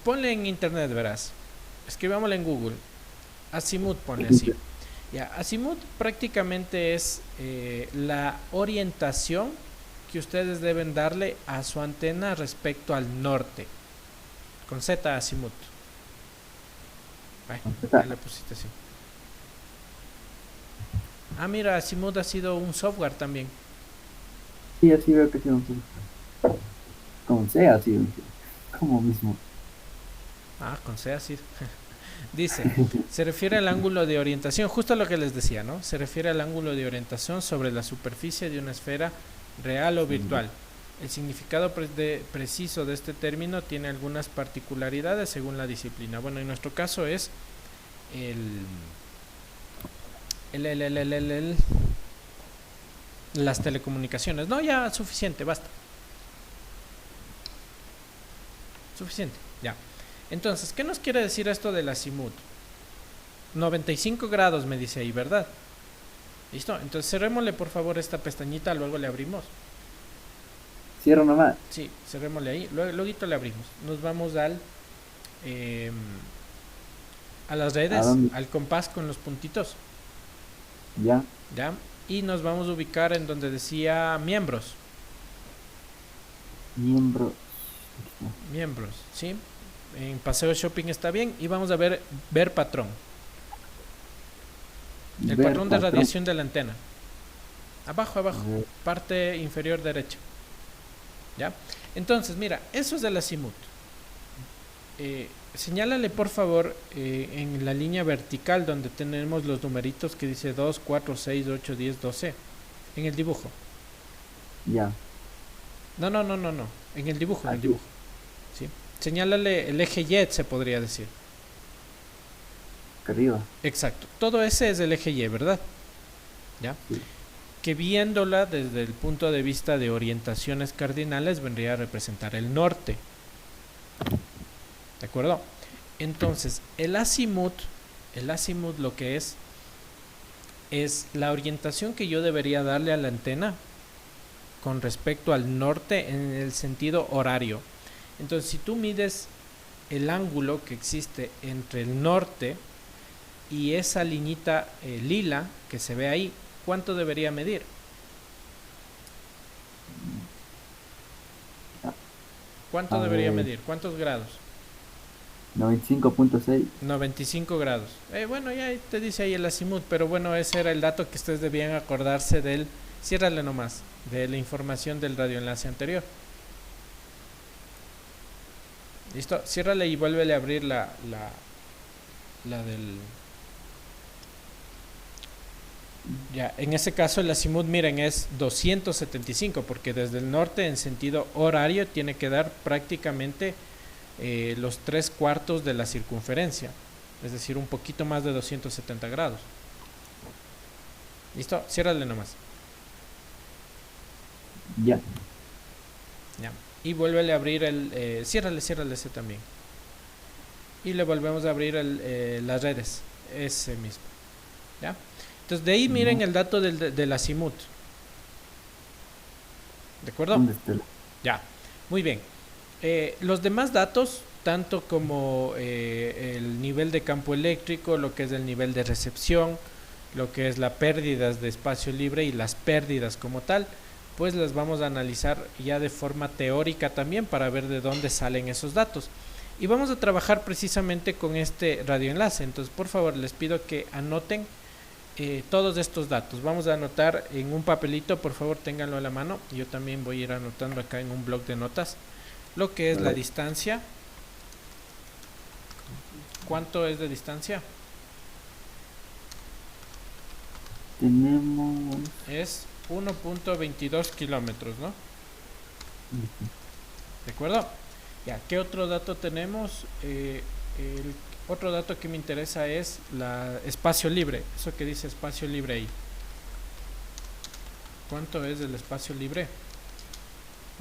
ponle en internet, verás. Escribámosle en Google. Azimut, ponle así. Ya, azimut prácticamente es la orientación que ustedes deben darle a su antena respecto al norte. Con Z, azimut. Ahí le pusiste así. Ah, mira, azimut ha sido un software también. Sí, así veo que sí, un software. Con C, así, como mismo. Ah, con C, así. Dice, se refiere al ángulo de orientación, justo lo que les decía, ¿no? Se refiere al ángulo de orientación sobre la superficie de una esfera real o virtual. El significado preciso de este término tiene algunas particularidades según la disciplina. Bueno, en nuestro caso es las telecomunicaciones. No, ya, suficiente, basta. Suficiente, ya. Entonces, ¿qué nos quiere decir esto del azimut? 95 grados me dice ahí, ¿verdad? ¿Listo? Entonces cerrémosle por favor esta pestañita, luego le abrimos. Cierro nomás. Sí, cerrémosle ahí, luego le abrimos. Nos vamos a las redes, al compás con los puntitos. Ya. Ya. Y nos vamos a ubicar en donde decía miembros. Miembros, ¿sí? En Paseo Shopping está bien. Y vamos a ver patrón. El patrón de radiación de la antena. Abajo, parte inferior derecha. ¿Ya? Entonces, mira, eso es el azimut. Señálale por favor en la línea vertical donde tenemos los numeritos que dice 2, 4, 6, 8, 10, 12. En el dibujo. Ya, No, no, no, no, no. En el dibujo, en el aquí, dibujo. ¿Sí? Señálale el eje Y, se podría decir. acá arriba. Exacto. Todo ese es el eje Y, ¿verdad? ¿Ya? Sí. Que viéndola desde el punto de vista de orientaciones cardinales vendría a representar el norte. ¿De acuerdo? Entonces, el azimut lo que es la orientación que yo debería darle a la antena con respecto al norte en el sentido horario. Entonces, si tú mides el ángulo que existe entre el norte y esa liñita lila que se ve ahí, ¿cuánto debería medir? ¿Cuánto A debería ver, medir? ¿Cuántos grados? 95.6. 95 grados. Bueno, ya te dice ahí el azimut, pero bueno, ese era el dato que ustedes debían acordarse del, ciérrale nomás, de la información del radioenlace anterior. Listo, ciérrale y vuélvele a abrir la del... Ya, en ese caso el azimut, miren, es 275, porque desde el norte en sentido horario tiene que dar prácticamente los 3/4 de la circunferencia, es decir, un poquito más de 270 grados. Listo, ciérrale nomás. Ya. Ya. Y vuélvele a abrir ciérrale ese también. Y le volvemos a abrir las redes, ese mismo. ¿Ya? Entonces de ahí miren el dato del azimut. ¿De acuerdo? ¿Dónde está Ya, muy bien. Los demás datos, tanto como el nivel de campo eléctrico, lo que es el nivel de recepción, lo que es las pérdidas de espacio libre y las pérdidas como tal, pues las vamos a analizar ya de forma teórica también para ver de dónde salen esos datos. Y vamos a trabajar precisamente con este radioenlace. Entonces, por favor, les pido que anoten todos estos datos. Vamos a anotar en un papelito, por favor, ténganlo a la mano. Yo también voy a ir anotando acá en un bloc de notas lo que es la distancia. ¿Cuánto es de distancia? Tenemos. Es 1.22 kilómetros, ¿no? ¿De acuerdo? Ya, ¿qué otro dato tenemos? El otro dato que me interesa es la espacio libre. Eso que dice espacio libre ahí. ¿Cuánto es el espacio libre?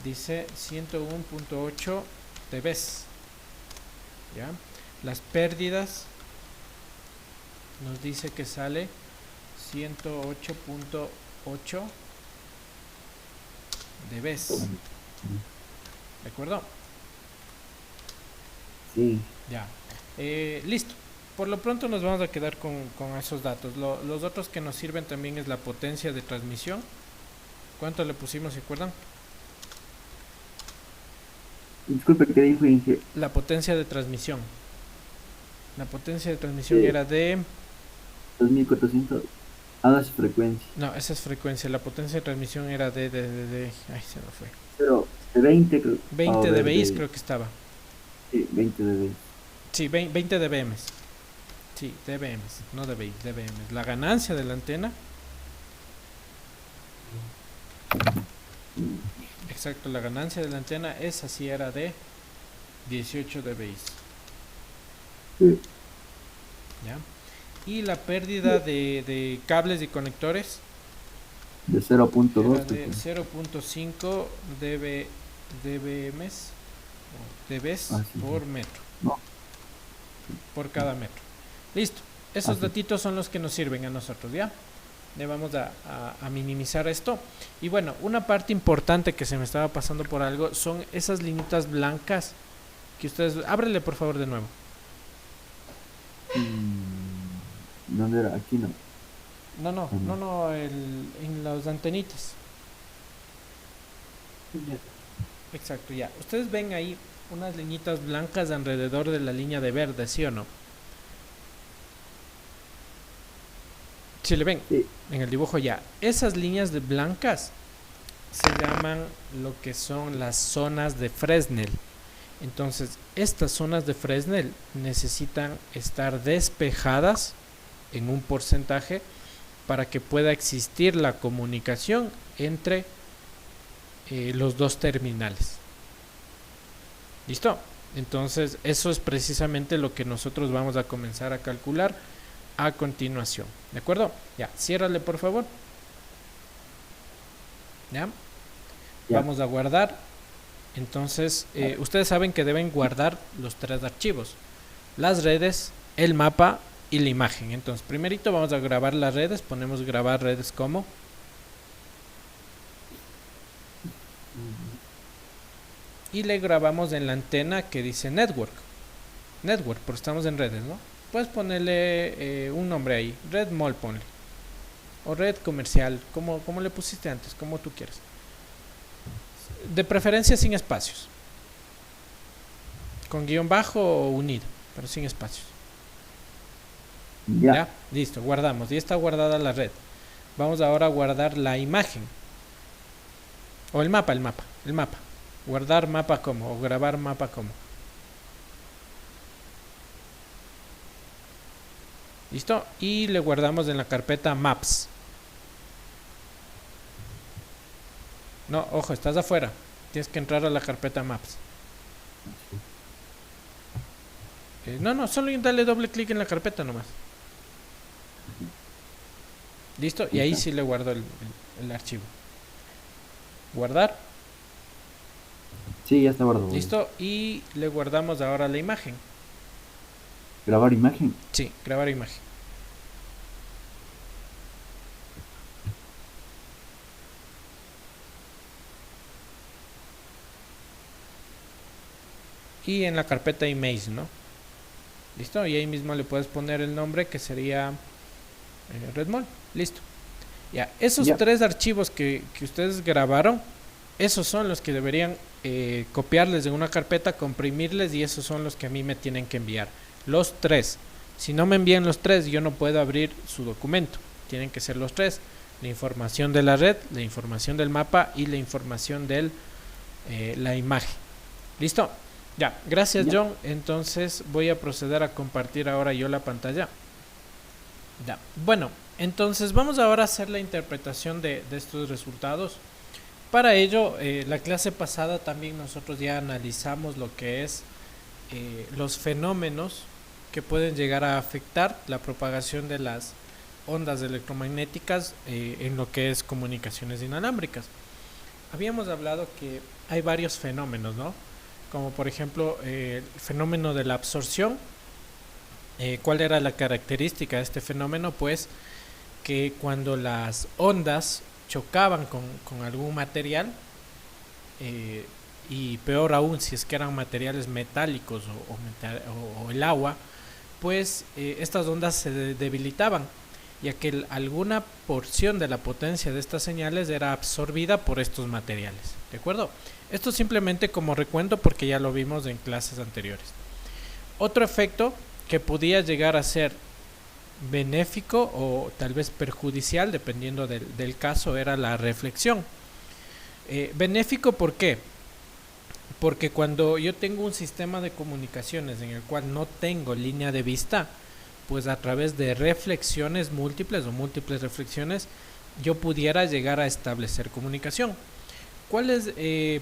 Dice 101.8 dB. ¿Ya? Las pérdidas nos dice que sale 108.8 dB. ¿De acuerdo? Sí. Ya. Listo. Por lo pronto nos vamos a quedar con esos datos. Los otros que nos sirven también es la potencia de transmisión. ¿Cuánto le pusimos, se acuerdan? Disculpe, ¿qué dijo Inge? La potencia de transmisión. La potencia de transmisión era de... 2400. Ah, no es frecuencia. No, esa es frecuencia. La potencia de transmisión era ay, se me fue. Pero de 20, creo. 20 dBi creo que estaba. Sí, 20 dB. Sí, 20 dBm. Sí, dBm, no dBi, dBm. La ganancia de la antena. Exacto, la ganancia de la antena, esa sí era de 18 dBi. Sí. ¿Ya? Y la pérdida de cables y conectores De era 0.2. de 0.5 dBm Sí. por metro, No. por cada metro. Listo, esos datitos son los que nos sirven a nosotros, ¿ya? Le vamos a minimizar esto. Y bueno, una parte importante que se me estaba pasando por algo son esas liñitas blancas que ustedes... Ábrele por favor de nuevo. ¿Dónde era? Aquí no. No, en las antenitas. Exacto, ya. Ustedes ven ahí unas liñitas blancas alrededor de la línea de verde, ¿sí o no? Si le ven Sí. en el dibujo ya, esas líneas de blancas se llaman lo que son las zonas de Fresnel. Entonces, estas zonas de Fresnel necesitan estar despejadas en un porcentaje para que pueda existir la comunicación entre los dos terminales. ¿Listo? Entonces eso es precisamente lo que nosotros vamos a comenzar a calcular a continuación. ¿De acuerdo? Ya, ciérrale por favor. ¿Ya? Ya. Vamos a guardar. Entonces, ustedes saben que deben guardar los 3 archivos: las redes, el mapa y la imagen. Entonces, primerito vamos a grabar las redes. Ponemos grabar redes como. Y le grabamos en la antena que dice network. Network, porque estamos en redes, ¿no? Puedes ponerle un nombre ahí. Red mall, ponle. O red comercial, como le pusiste antes, como tú quieras. De preferencia sin espacios. Con guión bajo o unido, pero sin espacios. Ya. ¿Ya? Listo, guardamos. Ya está guardada la red. Vamos ahora a guardar la imagen. O el mapa. Guardar mapa como, o grabar mapa como. ¿Listo? Y le guardamos en la carpeta Maps. No, ojo, estás afuera. Tienes que entrar a la carpeta Maps. No, solo dale doble clic en la carpeta nomás. ¿Listo? Y ahí sí le guardo el archivo. Guardar. Sí, ya está guardado. ¿Listo? Y le guardamos ahora la imagen. Grabar imagen. Sí, grabar imagen. Y en la carpeta image, ¿no? ¿Listo? Y ahí mismo le puedes poner el nombre que sería Redmall. Listo. Ya, esos 3 archivos que ustedes grabaron, esos son los que deberían copiarles de una carpeta, comprimirles, y esos son los que a mí me tienen que enviar. Los 3. Si no me envían los 3, yo no puedo abrir su documento. Tienen que ser los 3. La información de la red, la información del mapa y la información de la imagen. ¿Listo? Ya, gracias John. Entonces voy a proceder a compartir ahora yo la pantalla. Ya. Bueno, entonces vamos ahora a hacer la interpretación de estos resultados. Para ello, la clase pasada también nosotros ya analizamos lo que es los fenómenos que pueden llegar a afectar la propagación de las ondas electromagnéticas en lo que es comunicaciones inalámbricas. Habíamos hablado que hay varios fenómenos, ¿no? Como por ejemplo el fenómeno de la absorción. ¿Cuál era la característica de este fenómeno? Pues que cuando las ondas chocaban con algún material, y peor aún si es que eran materiales metálicos o el agua, pues estas ondas se debilitaban, ya que alguna porción de la potencia de estas señales era absorbida por estos materiales. ¿De acuerdo? Esto simplemente como recuento porque ya lo vimos en clases anteriores. Otro efecto que podía llegar a ser benéfico o tal vez perjudicial dependiendo del caso era la reflexión. Benéfico, ¿por qué? Porque cuando yo tengo un sistema de comunicaciones en el cual no tengo línea de vista, pues a través de reflexiones múltiples o múltiples reflexiones yo pudiera llegar a establecer comunicación. ¿Cuál es,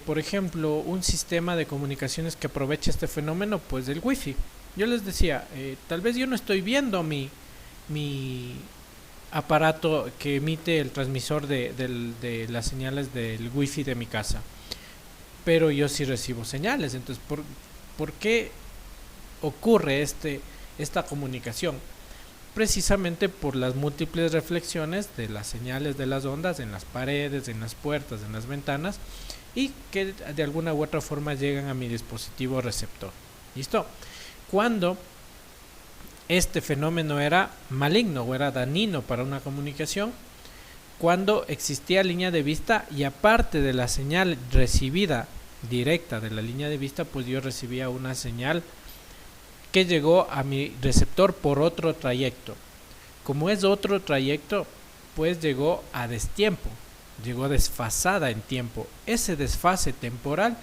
por ejemplo, un sistema de comunicaciones que aprovecha este fenómeno? Pues el Wi-Fi. Yo les decía, tal vez yo no estoy viendo mi aparato que emite el transmisor de las señales del Wi-Fi de mi casa, pero yo sí recibo señales. Entonces, ¿por qué ocurre esta comunicación? Precisamente por las múltiples reflexiones de las señales de las ondas en las paredes, en las puertas, en las ventanas, y que de alguna u otra forma llegan a mi dispositivo receptor. ¿Listo? Cuando este fenómeno era maligno o era dañino para una comunicación, cuando existía línea de vista y aparte de la señal recibida directa de la línea de vista, pues yo recibía una señal que llegó a mi receptor por otro trayecto. Como es otro trayecto, pues llegó a destiempo, llegó desfasada en tiempo. Ese desfase temporal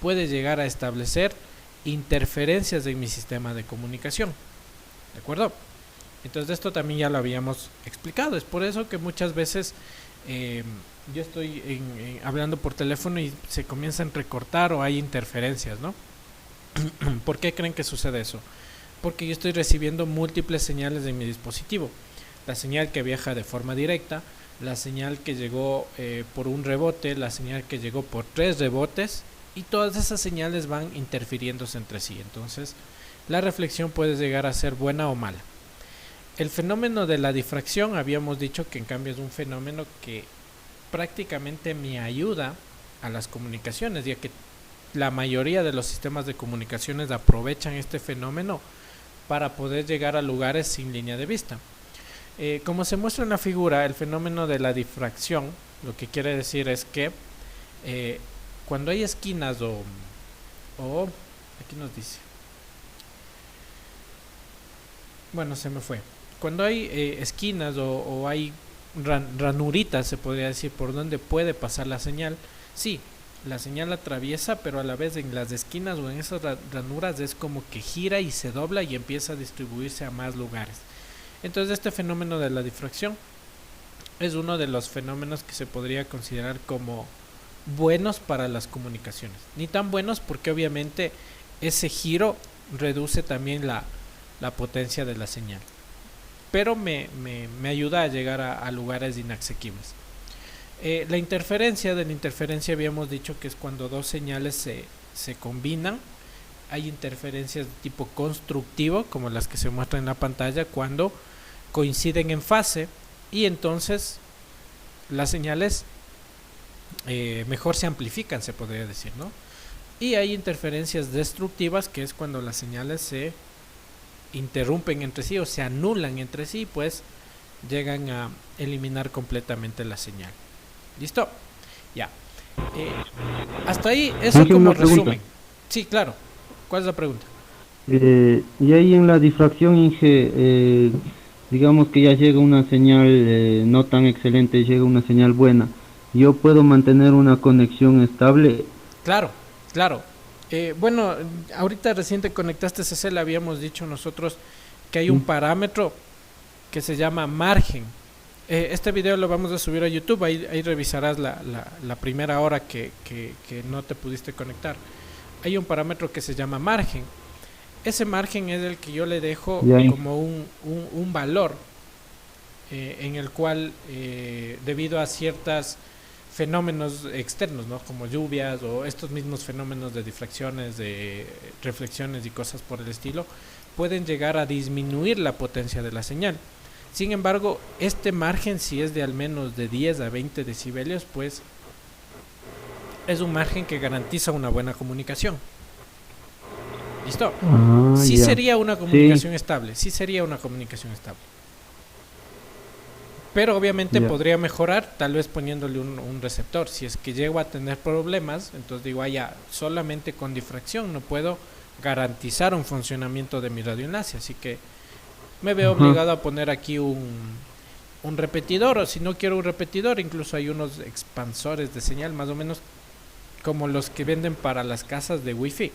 puede llegar a establecer interferencias en mi sistema de comunicación. ¿De acuerdo? Entonces esto también ya lo habíamos explicado. Es por eso que muchas veces yo estoy hablando por teléfono y se comienzan a recortar o hay interferencias, ¿no? ¿Por qué creen que sucede eso? Porque yo estoy recibiendo múltiples señales de mi dispositivo. La señal que viaja de forma directa, la señal que llegó por un rebote, la señal que llegó por 3 rebotes, y todas esas señales van interfiriéndose entre sí. Entonces la reflexión puede llegar a ser buena o mala. El fenómeno de la difracción habíamos dicho que en cambio es un fenómeno que prácticamente me ayuda a las comunicaciones, ya que la mayoría de los sistemas de comunicaciones aprovechan este fenómeno para poder llegar a lugares sin línea de vista. Como se muestra en la figura, el fenómeno de la difracción lo que quiere decir es que cuando hay esquinas o aquí nos dice, bueno, se me fue, cuando hay esquinas o hay ranuritas, se podría decir, por donde puede pasar la señal, sí, la señal atraviesa, pero a la vez en las esquinas o en esas ranuras es como que gira y se dobla y empieza a distribuirse a más lugares. Entonces este fenómeno de la difracción es uno de los fenómenos que se podría considerar como buenos para las comunicaciones. Ni tan buenos porque obviamente ese giro reduce también la potencia de la señal. Pero me ayuda a llegar a lugares inaccesibles. La interferencia, de la interferencia habíamos dicho que es cuando dos señales se combinan. Hay interferencias de tipo constructivo, como las que se muestran en la pantalla, cuando coinciden en fase y entonces las señales mejor se amplifican, se podría decir, ¿no? Y hay interferencias destructivas, que es cuando las señales se interrumpen entre sí o se anulan entre sí, pues llegan a eliminar completamente la señal. ¿Listo? Ya. Hasta ahí, eso Ángel, como una pregunta. resumen. Sí, claro. ¿Cuál es la pregunta? Y ahí en la difracción, Inge, digamos que ya llega una señal no tan excelente, llega una señal buena. Yo puedo mantener una conexión estable. Claro, claro. Bueno, ahorita recién te conectaste, CC, le habíamos dicho nosotros que hay un ¿Sí? parámetro que se llama margen. Este video lo vamos a subir a YouTube, ahí revisarás la primera hora que no te pudiste conectar. Hay un parámetro que se llama margen. Ese margen es el que yo le dejo Ya, como un valor en el cual, debido a ciertos fenómenos externos, ¿no? Como lluvias o estos mismos fenómenos de difracciones, de reflexiones y cosas por el estilo, pueden llegar a disminuir la potencia de la señal. Sin embargo, este margen, si es de al menos de 10 a 20 decibelios, pues es un margen que garantiza una buena comunicación. ¿Listo? Sí ya. sería una Sí, comunicación estable, sí sería una comunicación estable. Pero obviamente ya. podría mejorar, tal vez poniéndole un receptor. Si es que llego a tener problemas, entonces digo, ya, solamente con difracción no puedo garantizar un funcionamiento de mi radioenlace. Así que me veo Ajá. obligado a poner aquí un repetidor, o si no quiero un repetidor, incluso hay unos expansores de señal, más o menos como los que venden para las casas de wifi,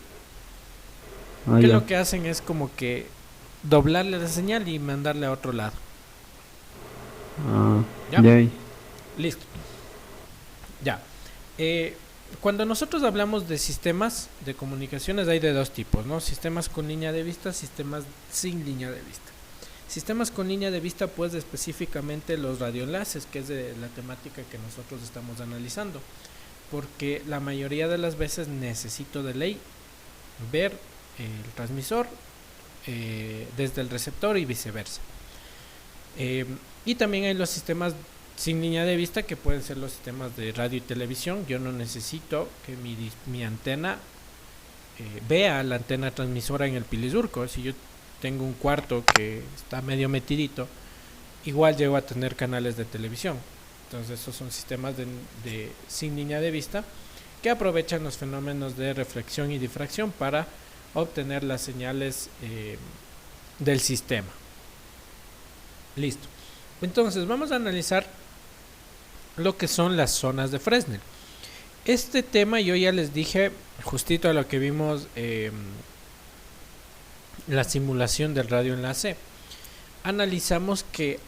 que Ya. lo que hacen es como que doblarle la señal y mandarle a otro lado. Ah, ¿Ya? ya. Listo. Ya. Cuando nosotros hablamos de sistemas de comunicaciones hay de dos tipos, ¿no? Sistemas con línea de vista, sistemas sin línea de vista. Sistemas con línea de vista, pues específicamente los radioenlaces, que es de la temática que nosotros estamos analizando, porque la mayoría de las veces necesito de ley ver el transmisor desde el receptor y viceversa. Y también hay los sistemas sin línea de vista, que pueden ser los sistemas de radio y televisión. Yo no necesito que mi antena vea la antena transmisora en el pilisurco. Si yo tengo un cuarto que está medio metidito, igual llego a tener canales de televisión. Entonces esos son sistemas de sin línea de vista que aprovechan los fenómenos de reflexión y difracción para obtener las señales del sistema. Listo. Entonces vamos a analizar lo que son las zonas de Fresnel. Este tema yo ya les dije justito a lo que vimos la simulación del radioenlace. analizamos que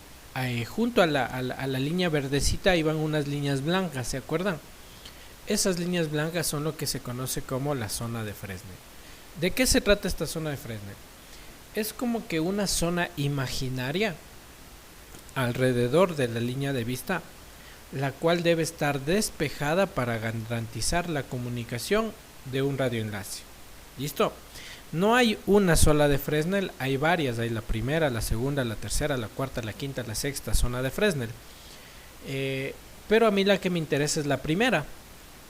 junto a la línea verdecita iban unas líneas blancas, ¿se acuerdan? Esas líneas blancas son lo que se conoce como la zona de Fresnel. ¿De qué se trata esta zona de Fresnel? Es como que una zona imaginaria alrededor de la línea de vista, la cual debe estar despejada para garantizar la comunicación de un radioenlace. ¿Listo? No hay una sola de Fresnel, hay varias, hay la primera, la segunda, la tercera, la cuarta, la quinta, la sexta zona de Fresnel. Pero a mí la que me interesa es la primera,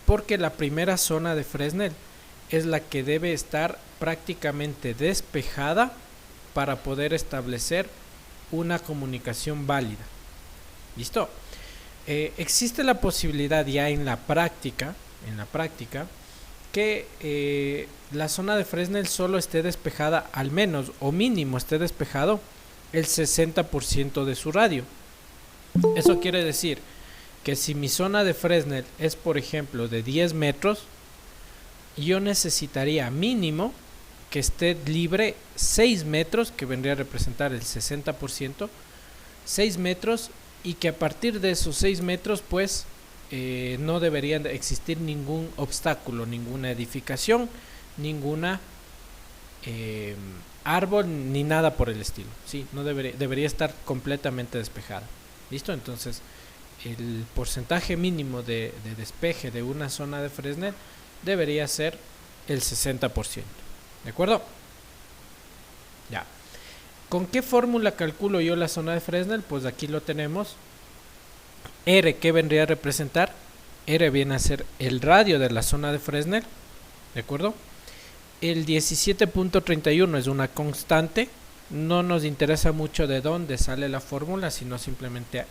porque la primera zona de Fresnel es la que debe estar prácticamente despejada para poder establecer una comunicación válida. ¿Listo? Existe la posibilidad ya en la práctica que la zona de Fresnel solo esté despejada, al menos o mínimo esté despejado el 60% de su radio. Eso quiere decir que si mi zona de Fresnel es, por ejemplo, de 10 metros, yo necesitaría mínimo que esté libre 6 metros, que vendría a representar el 60%, 6 metros, y que a partir de esos 6 metros pues no debería existir ningún obstáculo, ninguna edificación, ninguna árbol ni nada por el estilo. Sí, no debería estar completamente despejada. ¿Listo? Entonces el porcentaje mínimo de despeje de una zona de Fresnel debería ser el 60%. ¿De acuerdo? Ya. ¿Con qué fórmula calculo yo la zona de Fresnel? Pues aquí lo tenemos. R, ¿qué vendría a representar? R viene a ser el radio de la zona de Fresnel. ¿De acuerdo? El 17.31 es una constante. No nos interesa mucho de dónde sale la fórmula, sino simplemente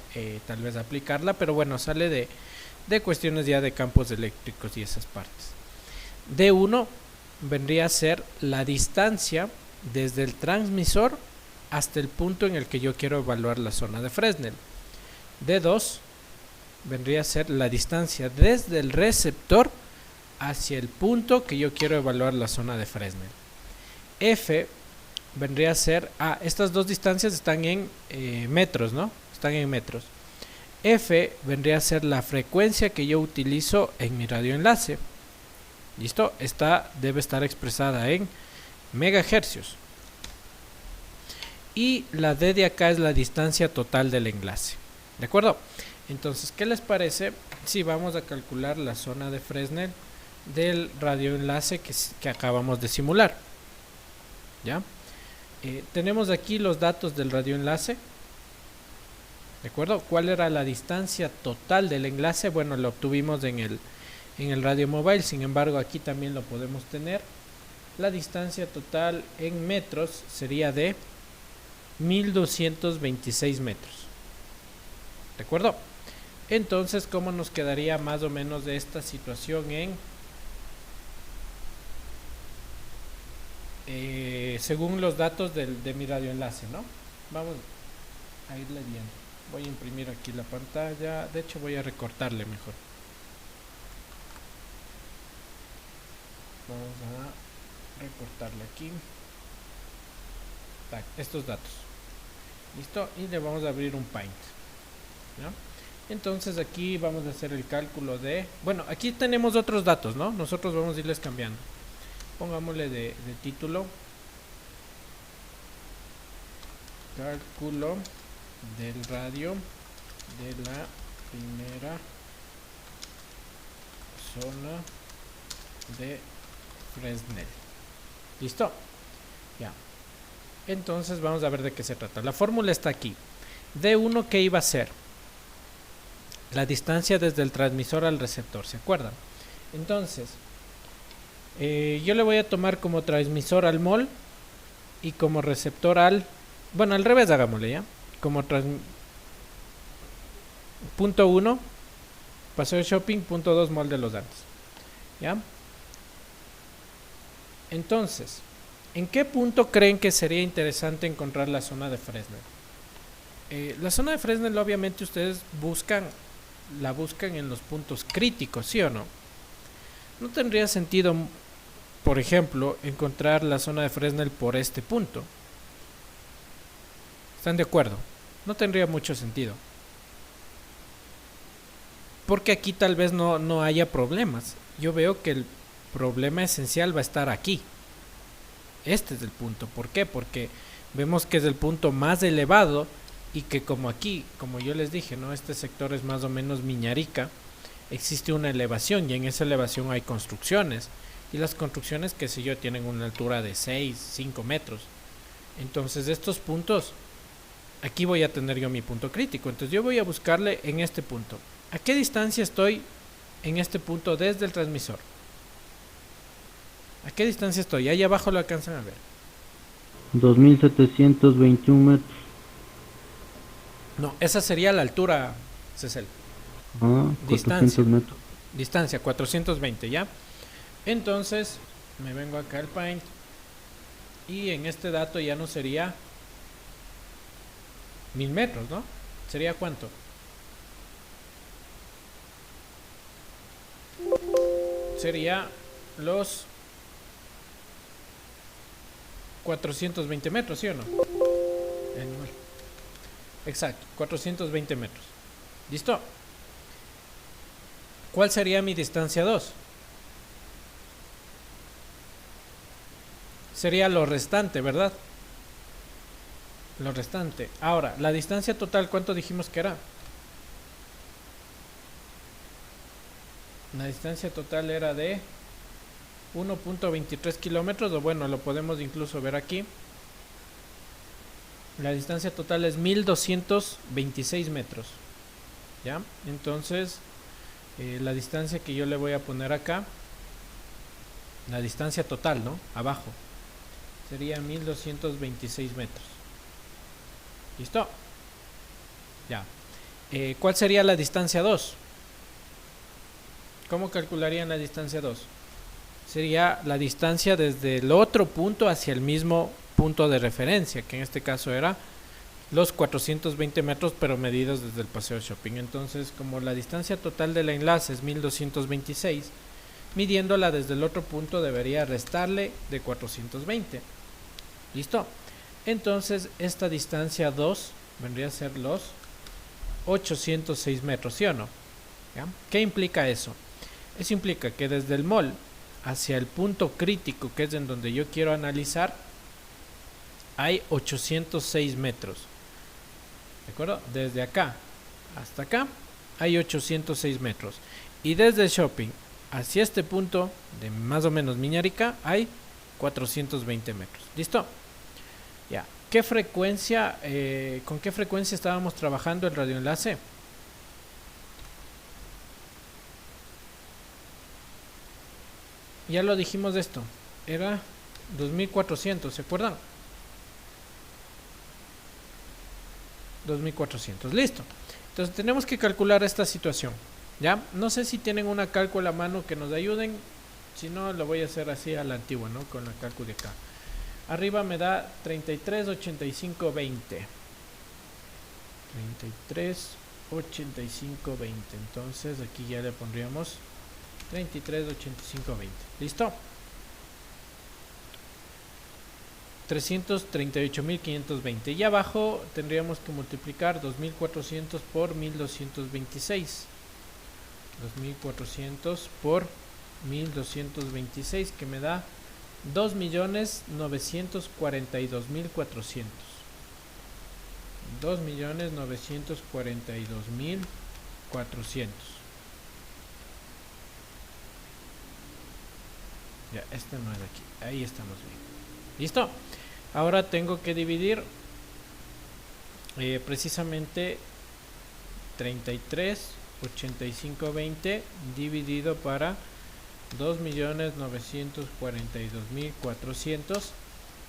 tal vez aplicarla. Pero bueno, sale de cuestiones ya de campos eléctricos y esas partes. D1 vendría a ser la distancia desde el transmisor hasta el punto en el que yo quiero evaluar la zona de Fresnel. D2 vendría a ser la distancia desde el receptor hacia el punto que yo quiero evaluar la zona de Fresnel. F vendría a ser, estas dos distancias están en metros, ¿no? Están en metros. F vendría a ser la frecuencia que yo utilizo en mi radioenlace. ¿Listo? Esta debe estar expresada en megahercios. Y la D de acá es la distancia total del enlace. ¿De acuerdo? Entonces, ¿qué les parece si vamos a calcular la zona de Fresnel del radioenlace que acabamos de simular? ¿Ya? Tenemos aquí los datos del radioenlace. ¿De acuerdo? ¿Cuál era la distancia total del enlace? Bueno, lo obtuvimos en el radio móvil, sin embargo aquí también lo podemos tener. La distancia total en metros sería de 1226 metros. ¿De acuerdo? Entonces, ¿cómo nos quedaría más o menos de esta situación según los datos de mi radioenlace, ¿no? Vamos a irle viendo. Voy a imprimir aquí la pantalla. De hecho, voy a recortarle mejor. Vamos a recortarle aquí. Estos datos. ¿Listo? Y le vamos a abrir un Paint. ¿Ya? Entonces aquí vamos a hacer el cálculo de... Bueno, aquí tenemos otros datos, ¿no? Nosotros vamos a irles cambiando. Pongámosle de título. Cálculo del radio de la primera zona de Fresnel. ¿Listo? Ya. Entonces vamos a ver de qué se trata. La fórmula está aquí. D1, ¿qué iba a ser? La distancia desde el transmisor al receptor, ¿se acuerdan? Entonces, yo le voy a tomar como transmisor al mall y como receptor al... Bueno, al revés hagámosle, ¿ya? Como punto 1, paseo de shopping, punto 2, mall de los Andes. ¿Ya? Entonces, ¿en qué punto creen que sería interesante encontrar la zona de Fresnel? La zona de Fresnel obviamente ustedes la buscan en los puntos críticos, ¿sí o no? No tendría sentido, por ejemplo, encontrar la zona de Fresnel por este punto. ¿Están de acuerdo? No tendría mucho sentido. Porque aquí tal vez no haya problemas. Yo veo que el problema esencial va a estar aquí. Este es el punto. ¿Por qué? Porque vemos que es el punto más elevado y que como aquí, como yo les dije, ¿no? Este sector es más o menos Miñarica. Existe una elevación y en esa elevación hay construcciones. Y las construcciones, qué sé yo, tienen una altura de 6, 5 metros. Entonces estos puntos, aquí voy a tener yo mi punto crítico. Entonces yo voy a buscarle en este punto. ¿A qué distancia estoy en este punto desde el transmisor? ¿A qué distancia estoy? Ahí abajo lo alcanzan a ver. 2721 metros. No, esa sería la altura, Cecil. Ah, Distancia. 400 metros. Distancia, 420, ¿ya? Entonces, me vengo acá al Paint. Y en este dato ya no sería 1000 metros, ¿no? ¿Sería cuánto? Sería los 420 metros, ¿sí o no? Exacto, 420 metros. ¿Listo? ¿Cuál sería mi distancia 2? Sería lo restante, ¿verdad? Lo restante. Ahora, la distancia total, ¿cuánto dijimos que era? La distancia total era de 1.23 kilómetros, o bueno, lo podemos incluso ver aquí. La distancia total es 1226 metros. ¿Ya? Entonces, la distancia que yo le voy a poner acá, la distancia total, ¿no? Abajo, sería 1226 metros. ¿Listo? Ya. ¿Cuál sería la distancia 2? ¿Cómo calcularían la distancia 2? Sería la distancia desde el otro punto hacia el mismo punto de referencia, que en este caso era los 420 metros, pero medidos desde el paseo shopping. Entonces, como la distancia total del enlace es 1226, midiéndola desde el otro punto debería restarle de 420. ¿Listo? Entonces, esta distancia 2 vendría a ser los 806 metros, ¿sí o no? ¿Ya? ¿Qué implica eso? Eso implica que desde el mall hacia el punto crítico, que es en donde yo quiero analizar, hay 806 metros. ¿De acuerdo? Desde acá hasta acá hay 806 metros. Y desde el shopping hacia este punto de más o menos Miñarica hay 420 metros. ¿Listo? Ya. ¿Qué frecuencia, con qué frecuencia estábamos trabajando el radioenlace? Ya lo dijimos de esto. Era 2400, ¿se acuerdan? 2400, listo. Entonces tenemos que calcular esta situación. ¿Ya? No sé si tienen una cálcula a mano que nos ayuden. Si no, lo voy a hacer así a la antigua, ¿no? Con la cálcula de acá. Arriba me da 33, 85, 20. 33, 85, 20. Entonces aquí ya le pondríamos 33, 85, 20. ¿Listo? 338.520. Y abajo tendríamos que multiplicar 2400 por 1226. 2400 por 1226, que me da 2.942.400. 2.942.400. Ya, este no es de aquí. Ahí estamos bien. ¿Listo? Ahora tengo que dividir precisamente 33, 85, 20 dividido para 2.942.400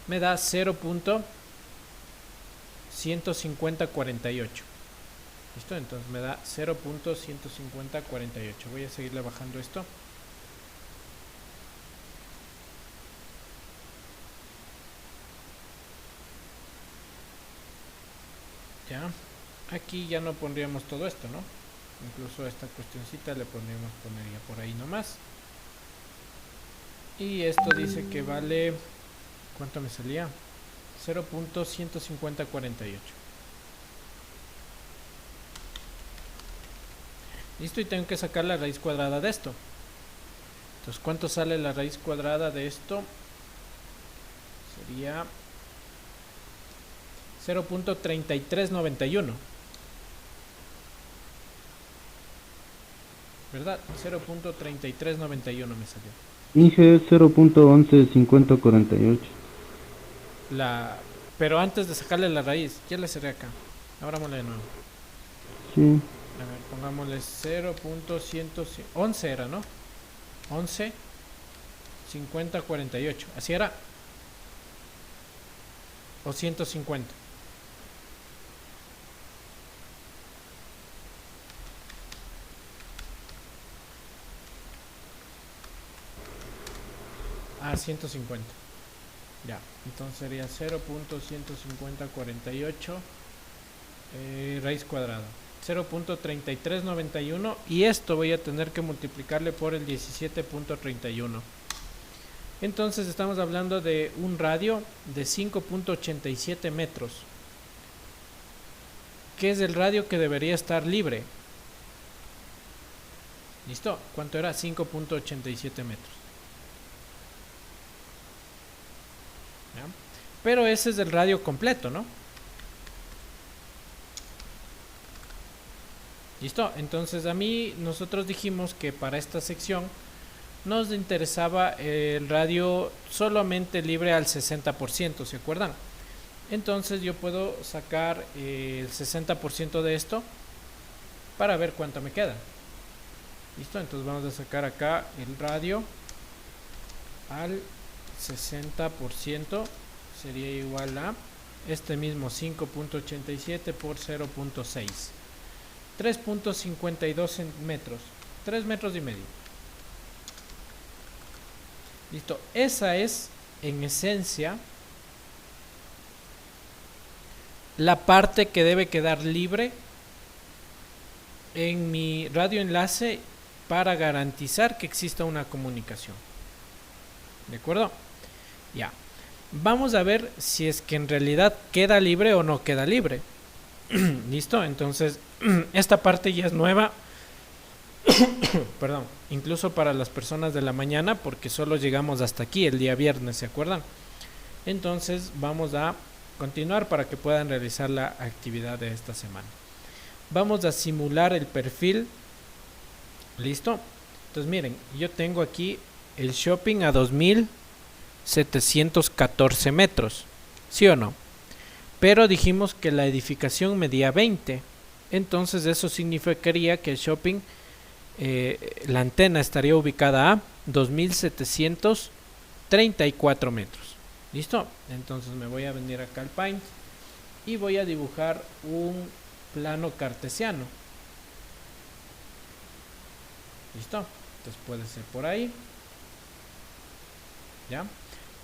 me da 0.15048. ¿Listo? Entonces me da 0.15048. Voy a seguirle bajando esto. Ya. Aquí ya no pondríamos todo esto, ¿no? Incluso esta cuestioncita le pondríamos poner ya por ahí nomás. Y esto dice que vale, ¿cuánto me salía? 0.15048. Listo, y tengo que sacar la raíz cuadrada de esto. Entonces, ¿cuánto sale la raíz cuadrada de esto? Sería 0.3391. ¿Verdad? 0.3391 me salió. Inge 0.115048. Pero antes de sacarle la raíz, ¿qué le seré acá? Abrámosle de nuevo. Sí. A ver, pongámosle 0.11 era, ¿no? 11 50 48. ¿Así era? ¿O 150? Ah, 150. Ya, entonces sería 0.15048 raíz cuadrada. 0.3391 y esto voy a tener que multiplicarle por el 17.31. Entonces estamos hablando de un radio de 5.87 metros, que es el radio que debería estar libre. ¿Listo? ¿Cuánto era? 5.87 metros. ¿Ya? Pero ese es el radio completo, ¿no? ¿Listo? Entonces nosotros dijimos que para esta sección nos interesaba el radio solamente libre al 60%, ¿se acuerdan? Entonces yo puedo sacar el 60% de esto para ver cuánto me queda. ¿Listo? Entonces vamos a sacar acá el radio al 60%, sería igual a este mismo 5.87 por 0.6. 3.52 metros, 3 metros y medio. Listo, esa es en esencia la parte que debe quedar libre en mi radioenlace para garantizar que exista una comunicación. ¿De acuerdo? Ya. Vamos a ver si es que en realidad queda libre o no queda libre. Listo, entonces esta parte ya es nueva. Perdón, incluso para las personas de la mañana, porque solo llegamos hasta aquí el día viernes, ¿se acuerdan? Entonces vamos a continuar para que puedan realizar la actividad de esta semana. Vamos a simular el perfil. ¿Listo? Entonces miren, yo tengo aquí el shopping a 2714 metros, ¿sí o no? Pero dijimos que la edificación medía 20. Entonces eso significaría que el shopping, la antena estaría ubicada a 2734 metros. ¿Listo? Entonces me voy a venir acá al Paint y voy a dibujar un plano cartesiano. ¿Listo? Entonces puede ser por ahí. ¿Ya?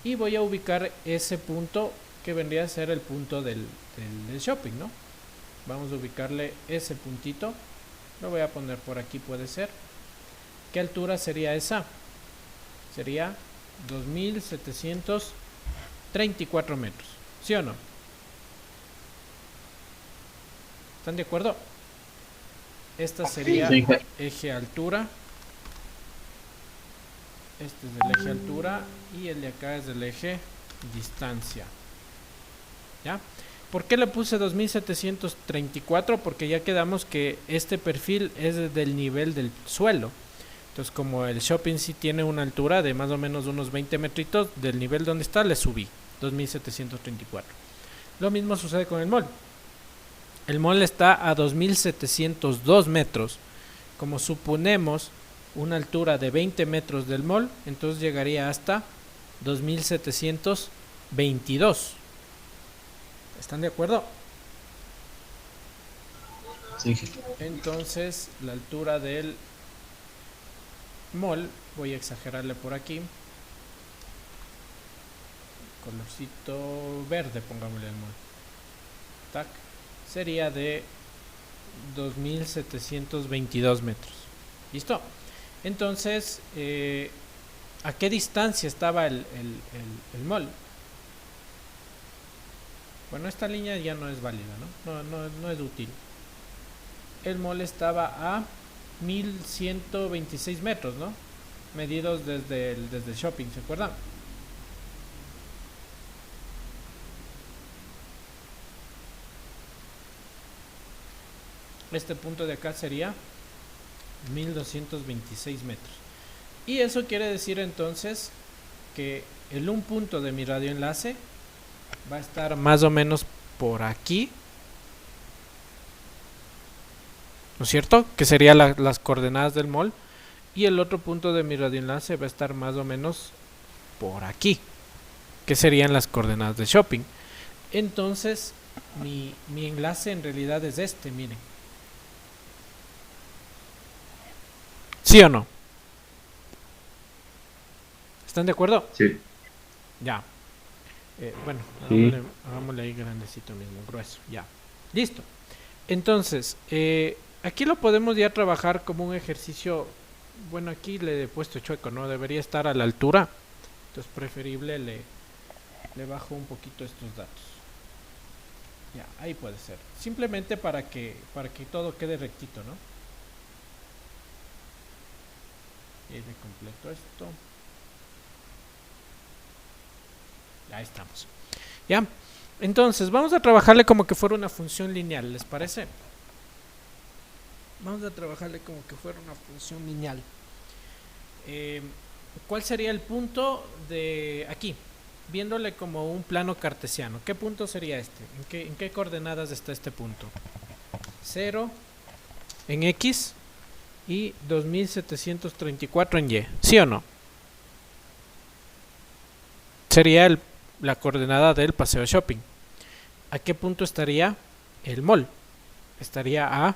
Y voy a ubicar ese punto que vendría a ser el punto del shopping, ¿no? Vamos a ubicarle ese puntito. Lo voy a poner por aquí, puede ser. ¿Qué altura sería esa? Sería 2734 metros. ¿Sí o no? ¿Están de acuerdo? Esta sería eje altura. Este es el eje altura y el de acá es el eje distancia. ¿Ya? ¿Por qué le puse 2734? Porque ya quedamos que este perfil es del nivel del suelo. Entonces, como el shopping sí tiene una altura de más o menos unos 20 metritos del nivel donde está, le subí 2734. Lo mismo sucede con el mall. El mall está a 2702 metros. Como suponemos una altura de 20 metros del mall, entonces llegaría hasta 2722. ¿Están de acuerdo? Sí. Entonces la altura del mall, voy a exagerarle por aquí, colorcito verde, pongámosle al mall. Tac. Sería de 2722 metros. ¿Listo? Entonces, ¿a qué distancia estaba el mall? Bueno, esta línea ya no es válida, ¿no? No es útil. El mall estaba a 1126 metros, ¿no? Medidos desde el shopping, ¿se acuerdan? Este punto de acá sería 1226 metros. Y eso quiere decir entonces que un punto de mi radioenlace va a estar más o menos por aquí, ¿no es cierto? Que serían las coordenadas del mall. Y el otro punto de mi radioenlace va a estar más o menos por aquí, que serían las coordenadas de shopping. Entonces mi enlace en realidad es este, miren. ¿Sí o no? ¿Están de acuerdo? Sí. Ya. Bueno, Sí. hagámosle ahí grandecito mismo, grueso. Ya. Listo. Entonces, aquí lo podemos ya trabajar como un ejercicio. Bueno, aquí le he puesto chueco, ¿no? Debería estar a la altura. Entonces, preferible le bajo un poquito estos datos. Ya, ahí puede ser. Simplemente para que todo quede rectito, ¿no? Y le completo esto. Ahí estamos. Ya. Entonces, vamos a trabajarle como que fuera una función lineal, ¿les parece? Vamos a trabajarle como que fuera una función lineal. ¿Cuál sería el punto de aquí? Viéndole como un plano cartesiano. ¿Qué punto sería este? ¿En qué coordenadas está este punto? 0 en X y 2734 en Y. ¿Sí o no? Sería la coordenada del paseo shopping. ¿A qué punto estaría el mall? Estaría a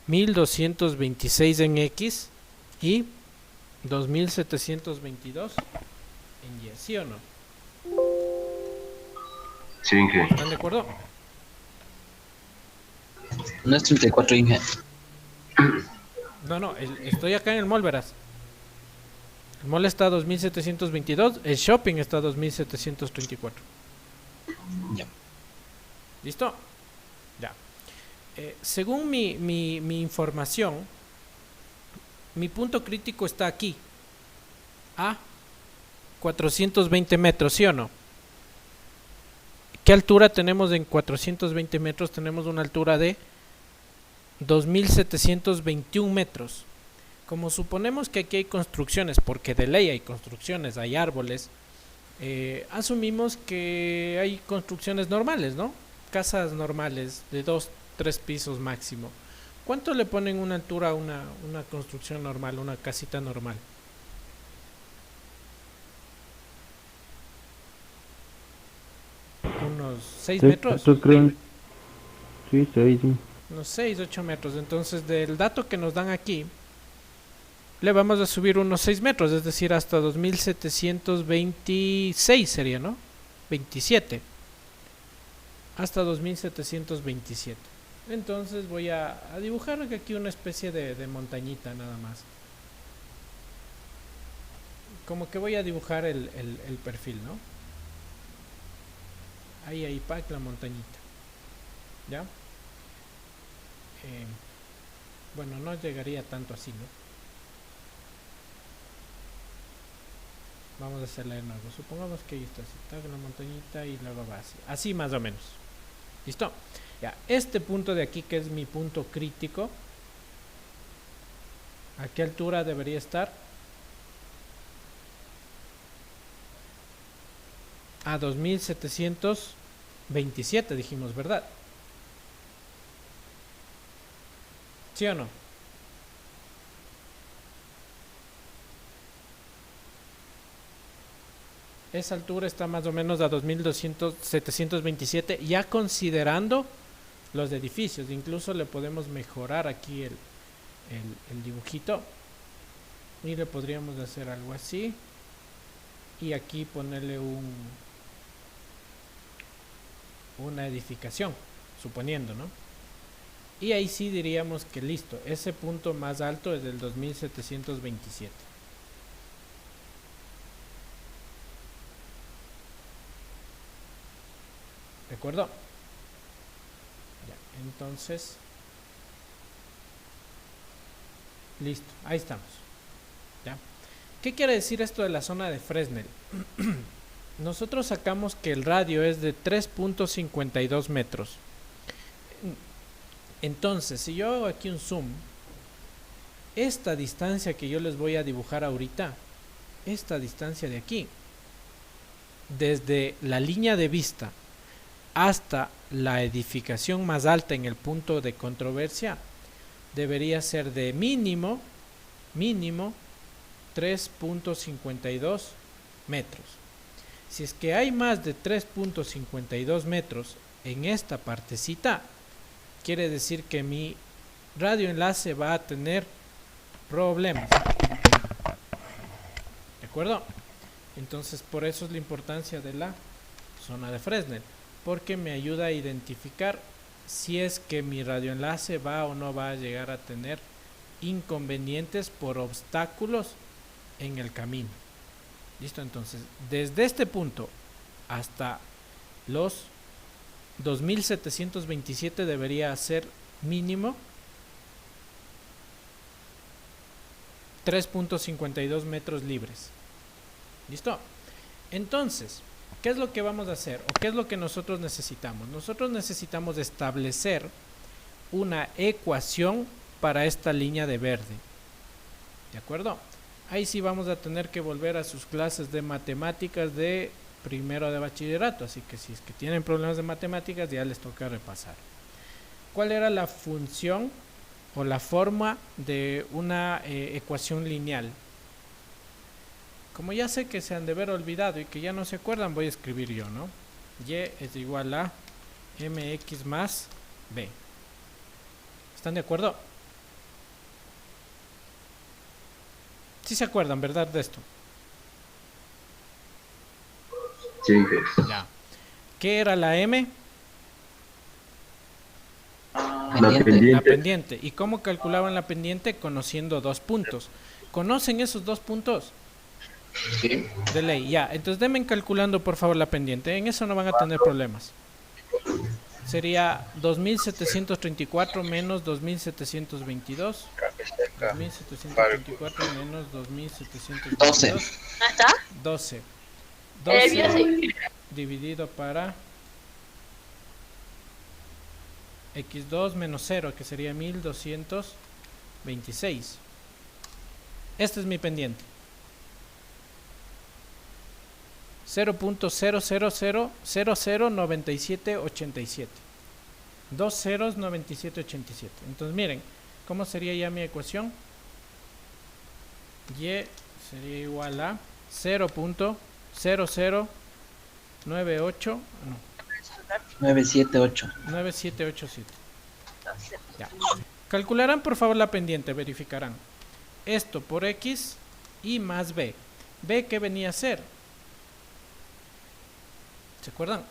1226 en X y 2722 en Y. ¿Sí o no? Sí, Inge. ¿Están de acuerdo? No es 34, Inge. No, estoy acá en el mall, verás. El mall está a 2722, el shopping está a 2734. Ya. ¿Listo? Ya. Según mi información, mi punto crítico está aquí, a 420 metros, ¿sí o no? ¿Qué altura tenemos en 420 metros? Tenemos una altura de 2721 metros. Como suponemos que aquí hay construcciones, porque de ley hay construcciones, hay árboles, asumimos que hay construcciones normales, ¿no? Casas normales de 2-3 pisos máximo. ¿Cuánto le ponen una altura a una construcción normal, una casita normal? Unos 6 metros. Creo. Sí, 6. Unos 6-8 metros. Entonces, del dato que nos dan aquí, le vamos a subir unos 6 metros, es decir, hasta 2726 sería, ¿no? 27. Hasta 2727. Entonces voy a dibujar aquí una especie de montañita nada más. Como que voy a dibujar el perfil, ¿no? Ahí, pack, la montañita. ¿Ya? Bueno, no llegaría tanto así, ¿no? Vamos a hacerla de nuevo. Supongamos que ahí está así, tag la montañita y luego va así. Así más o menos. ¿Listo? Ya, este punto de aquí que es mi punto crítico, ¿a qué altura debería estar? A 2727 dijimos, ¿verdad? ¿Sí o no? Esa altura está más o menos a 2727, ya considerando los edificios. Incluso le podemos mejorar aquí el dibujito y le podríamos hacer algo así y aquí ponerle una edificación, suponiendo, ¿no? Y ahí sí diríamos que listo, ese punto más alto es del 2727. ¿De acuerdo? Ya, entonces Listo, ahí estamos. ¿Ya? ¿Qué quiere decir esto de la zona de Fresnel? Nosotros sacamos que el radio es de 3.52 metros. Entonces, si yo hago aquí un zoom, esta distancia que yo les voy a dibujar ahorita, esta distancia de aquí, desde la línea de vista hasta la edificación más alta en el punto de controversia, debería ser de mínimo 3.52 metros. Si es que hay más de 3.52 metros en esta partecita, quiere decir que mi radioenlace va a tener problemas. ¿De acuerdo? Entonces, por eso es la importancia de la zona de Fresnel, porque me ayuda a identificar si es que mi radioenlace va o no va a llegar a tener inconvenientes por obstáculos en el camino. Listo, entonces, desde este punto hasta los 2727 debería ser mínimo 3.52 metros libres. ¿Listo? Entonces, ¿qué es lo que vamos a hacer? ¿O qué es lo que nosotros necesitamos? Nosotros necesitamos establecer una ecuación para esta línea de verde. ¿De acuerdo? Ahí sí vamos a tener que volver a sus clases de matemáticas de primero de bachillerato. Así que si es que tienen problemas de matemáticas, ya les toca repasar. ¿Cuál era la función o la forma de una ecuación lineal? Como ya sé que se han de haber olvidado y que ya no se acuerdan, voy a escribir yo, ¿no? Y es igual a mx más b. ¿Están de acuerdo? Sí se acuerdan, ¿verdad? De esto. Sí. Ya. ¿Qué era la m? La pendiente. ¿Y cómo calculaban la pendiente? Conociendo dos puntos. ¿Conocen esos dos puntos? Sí. De ley, ya. Entonces denme calculando por favor la pendiente. En eso no van a tener problemas. Sería 2734 menos 2722. 2734 menos 2722. 12. ¿Está? 12. Sí. 12 dividido para x2 menos 0, que sería 1226. Este es mi pendiente. 0.000009787. Dos ceros 9787. Entonces miren, ¿cómo sería ya mi ecuación? Y sería igual a 0.0098 no, 978. 9787. Ya. Calcularán por favor la pendiente, verificarán. Esto por x y más b. ¿B qué venía a ser? ¿Se acuerdan?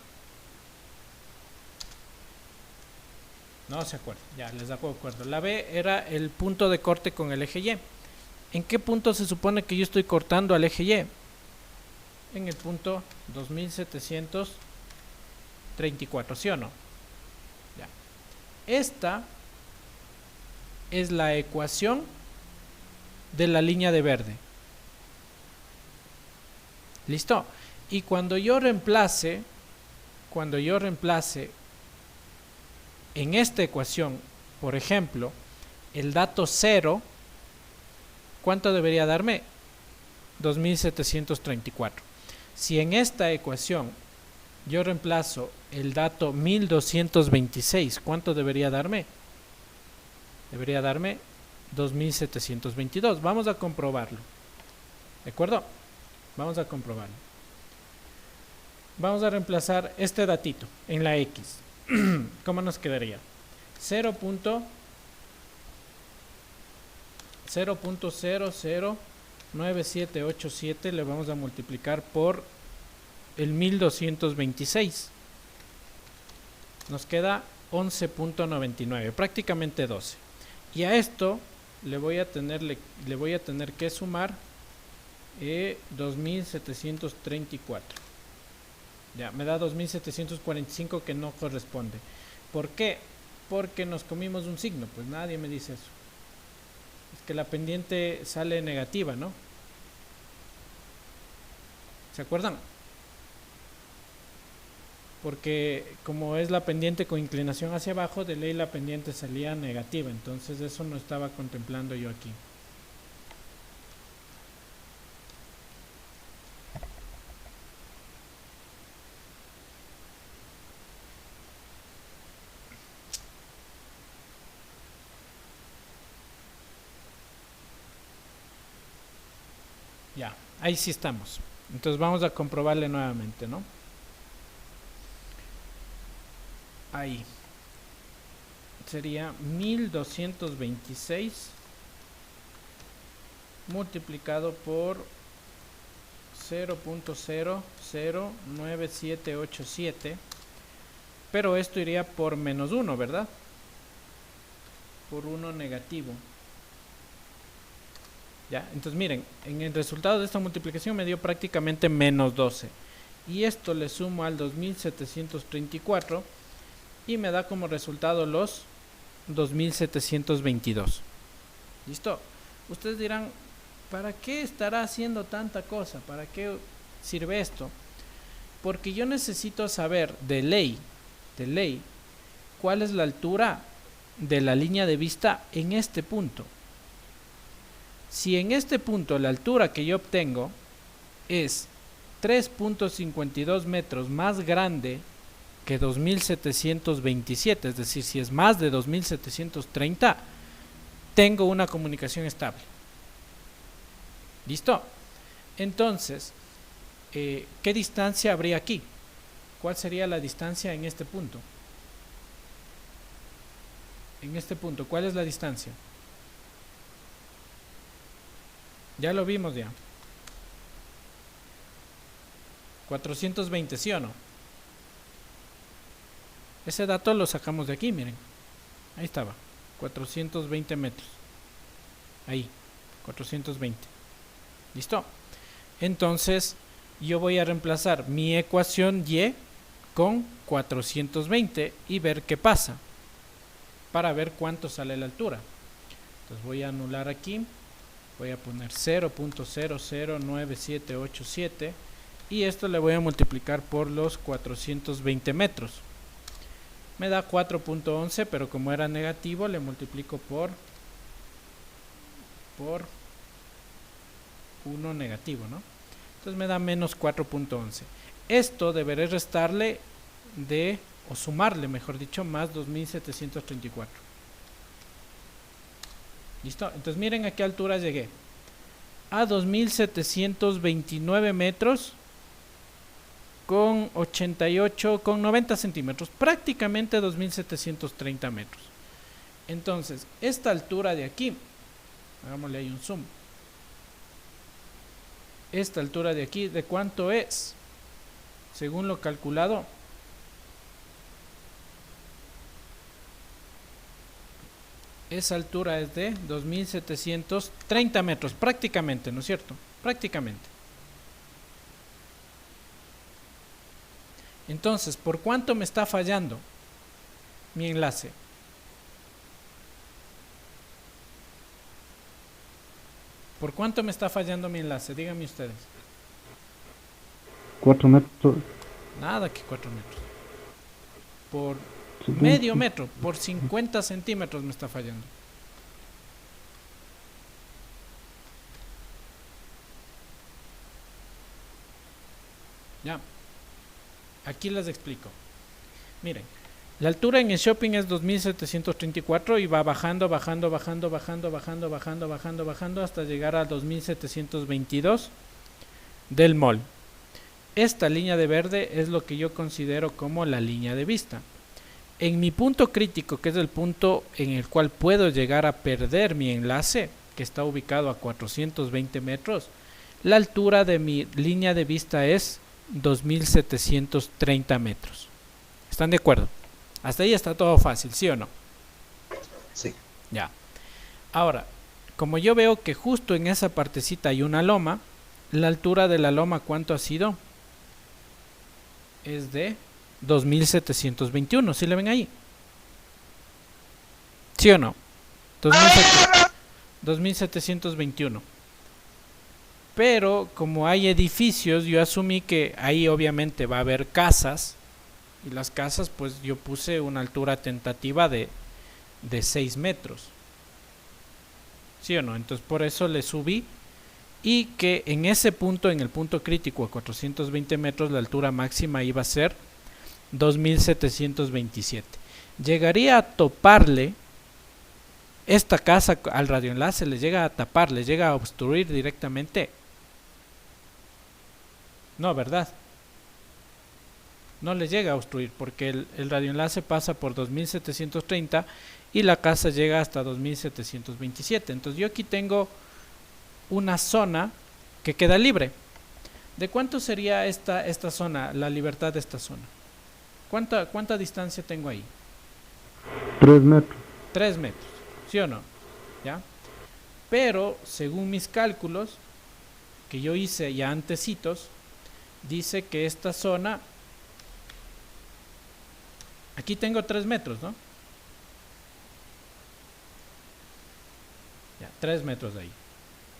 No se acuerdan, ya les hago acuerdo. La B era el punto de corte con el eje Y. ¿En qué punto se supone que yo estoy cortando al eje Y? En el punto 2734, ¿sí o no? Ya. Esta es la ecuación de la línea de verde. ¿Listo? Y cuando yo reemplace en esta ecuación, por ejemplo, el dato 0, ¿cuánto debería darme? 2734. Si en esta ecuación yo reemplazo el dato 1226, ¿cuánto debería darme? Debería darme 2722. Vamos a comprobarlo. ¿De acuerdo? Vamos a comprobarlo. Vamos a reemplazar este datito en la X. ¿Cómo nos quedaría? 0.009787 le vamos a multiplicar por el 1226. Nos queda 11.99, prácticamente 12. Y a esto le voy a tener que sumar 2734. Ya, me da 2745 que no corresponde. ¿Por qué? Porque nos comimos un signo, pues nadie me dice eso. Es que la pendiente sale negativa, ¿no? ¿Se acuerdan? Porque como es la pendiente con inclinación hacia abajo, de ley la pendiente salía negativa, entonces eso no estaba contemplando yo aquí. Ya, ahí sí estamos. Entonces vamos a comprobarle nuevamente, ¿no? Ahí. Sería 1226 multiplicado por 0.009787. Pero esto iría por menos 1, ¿verdad? Por 1 negativo. Ya, entonces miren, en el resultado de esta multiplicación me dio prácticamente menos 12. Y esto le sumo al 2734 y me da como resultado los 2722. ¿Listo? Ustedes dirán, ¿para qué estará haciendo tanta cosa? ¿Para qué sirve esto? Porque yo necesito saber de ley, cuál es la altura de la línea de vista en este punto. Si en este punto la altura que yo obtengo es 3.52 metros más grande que 2727, es decir, si es más de 2730, tengo una comunicación estable. ¿Listo? Entonces, ¿qué distancia habría aquí? ¿Cuál sería la distancia en este punto? En este punto, ¿cuál es la distancia? Ya lo vimos ya. 420, ¿sí o no? Ese dato lo sacamos de aquí, miren. Ahí estaba. 420 metros. Ahí. 420. ¿Listo? Entonces, yo voy a reemplazar mi ecuación y con 420 y ver qué pasa. Para ver cuánto sale la altura. Entonces voy a anular aquí. Voy a poner 0.009787 y esto le voy a multiplicar por los 420 metros. Me da 4.11, pero como era negativo le multiplico por 1 negativo, ¿no? Entonces me da menos 4.11. Esto deberé restarle o sumarle, mejor dicho, más 2734. ¿Listo? Entonces miren a qué altura llegué. A 2729 metros con 88, con 90 centímetros. Prácticamente 2730 metros. Entonces, esta altura de aquí, hagámosle ahí un zoom. Esta altura de aquí, ¿de cuánto es? Según lo calculado. Esa altura es de 2730 metros, prácticamente, ¿no es cierto? Prácticamente. Entonces, ¿por cuánto me está fallando mi enlace? ¿Por cuánto me está fallando mi enlace? Díganme ustedes. 4 metros. Nada que 4 metros. Por medio metro, por 50 centímetros me está fallando. Ya. Aquí les explico. Miren, la altura en el shopping es 2734 y va bajando hasta llegar a 2722 del mall. Esta línea de verde es lo que yo considero como la línea de vista. En mi punto crítico, que es el punto en el cual puedo llegar a perder mi enlace, que está ubicado a 420 metros, la altura de mi línea de vista es 2730 metros. ¿Están de acuerdo? Hasta ahí está todo fácil, ¿sí o no? Sí. Ya. Ahora, como yo veo que justo en esa partecita hay una loma, la altura de la loma, ¿cuánto ha sido? Es de 2721, ¿sí le ven ahí? ¿Sí o no? 2721. Pero como hay edificios, yo asumí que ahí obviamente va a haber casas. Y las casas, pues yo puse una altura tentativa de 6 metros. ¿Sí o no? Entonces por eso le subí. Y que en ese punto, en el punto crítico a 420 metros, la altura máxima iba a ser 2727. Llegaría a toparle esta casa al radioenlace, le llega a tapar, le llega a obstruir directamente. No, ¿verdad? No le llega a obstruir porque el radioenlace pasa por 2730 y la casa llega hasta 2727. Entonces yo aquí tengo una zona que queda libre. ¿De cuánto sería esta zona, la libertad de esta zona? ¿Cuánta distancia tengo ahí? 3 metros. 3 metros, ¿sí o no? ¿Ya? Pero según mis cálculos que yo hice ya antecitos, dice que esta zona, aquí tengo 3 metros, ¿no? Ya, 3 metros de ahí.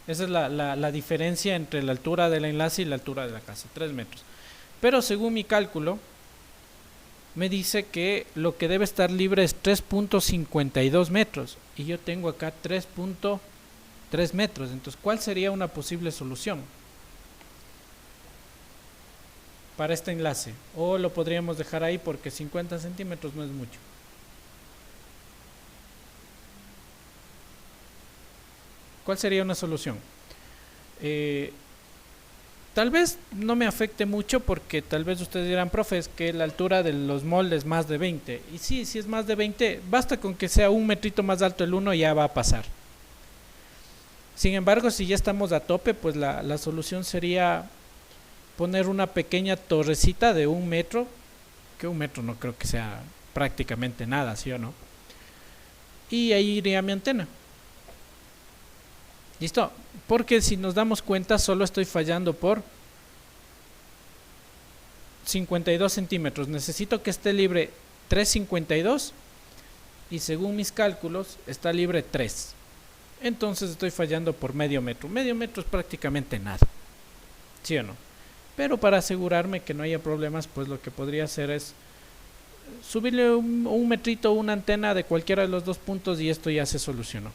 Esa es la diferencia entre la altura del enlace y la altura de la casa, 3 metros. Pero según mi cálculo, me dice que lo que debe estar libre es 3.52 metros. Y yo tengo acá 3.3 metros. Entonces, ¿cuál sería una posible solución para este enlace? O lo podríamos dejar ahí porque 50 centímetros no es mucho. ¿Cuál sería una solución? Tal vez no me afecte mucho porque tal vez ustedes dirán, profes, que la altura de los moldes es más de 20. Y sí, si es más de 20, basta con que sea un metrito más alto el uno, ya va a pasar. Sin embargo, si ya estamos a tope, pues la solución sería poner una pequeña torrecita de 1 metro, que 1 metro no creo que sea prácticamente nada, ¿sí o no? Y ahí iría mi antena. ¿Listo? Porque si nos damos cuenta, solo estoy fallando por 52 centímetros. Necesito que esté libre 3.52 y según mis cálculos está libre 3. Entonces estoy fallando por medio metro. Medio metro es prácticamente nada. ¿Sí o no? Pero para asegurarme que no haya problemas, pues lo que podría hacer es subirle un metrito, una antena de cualquiera de los dos puntos y esto ya se solucionó.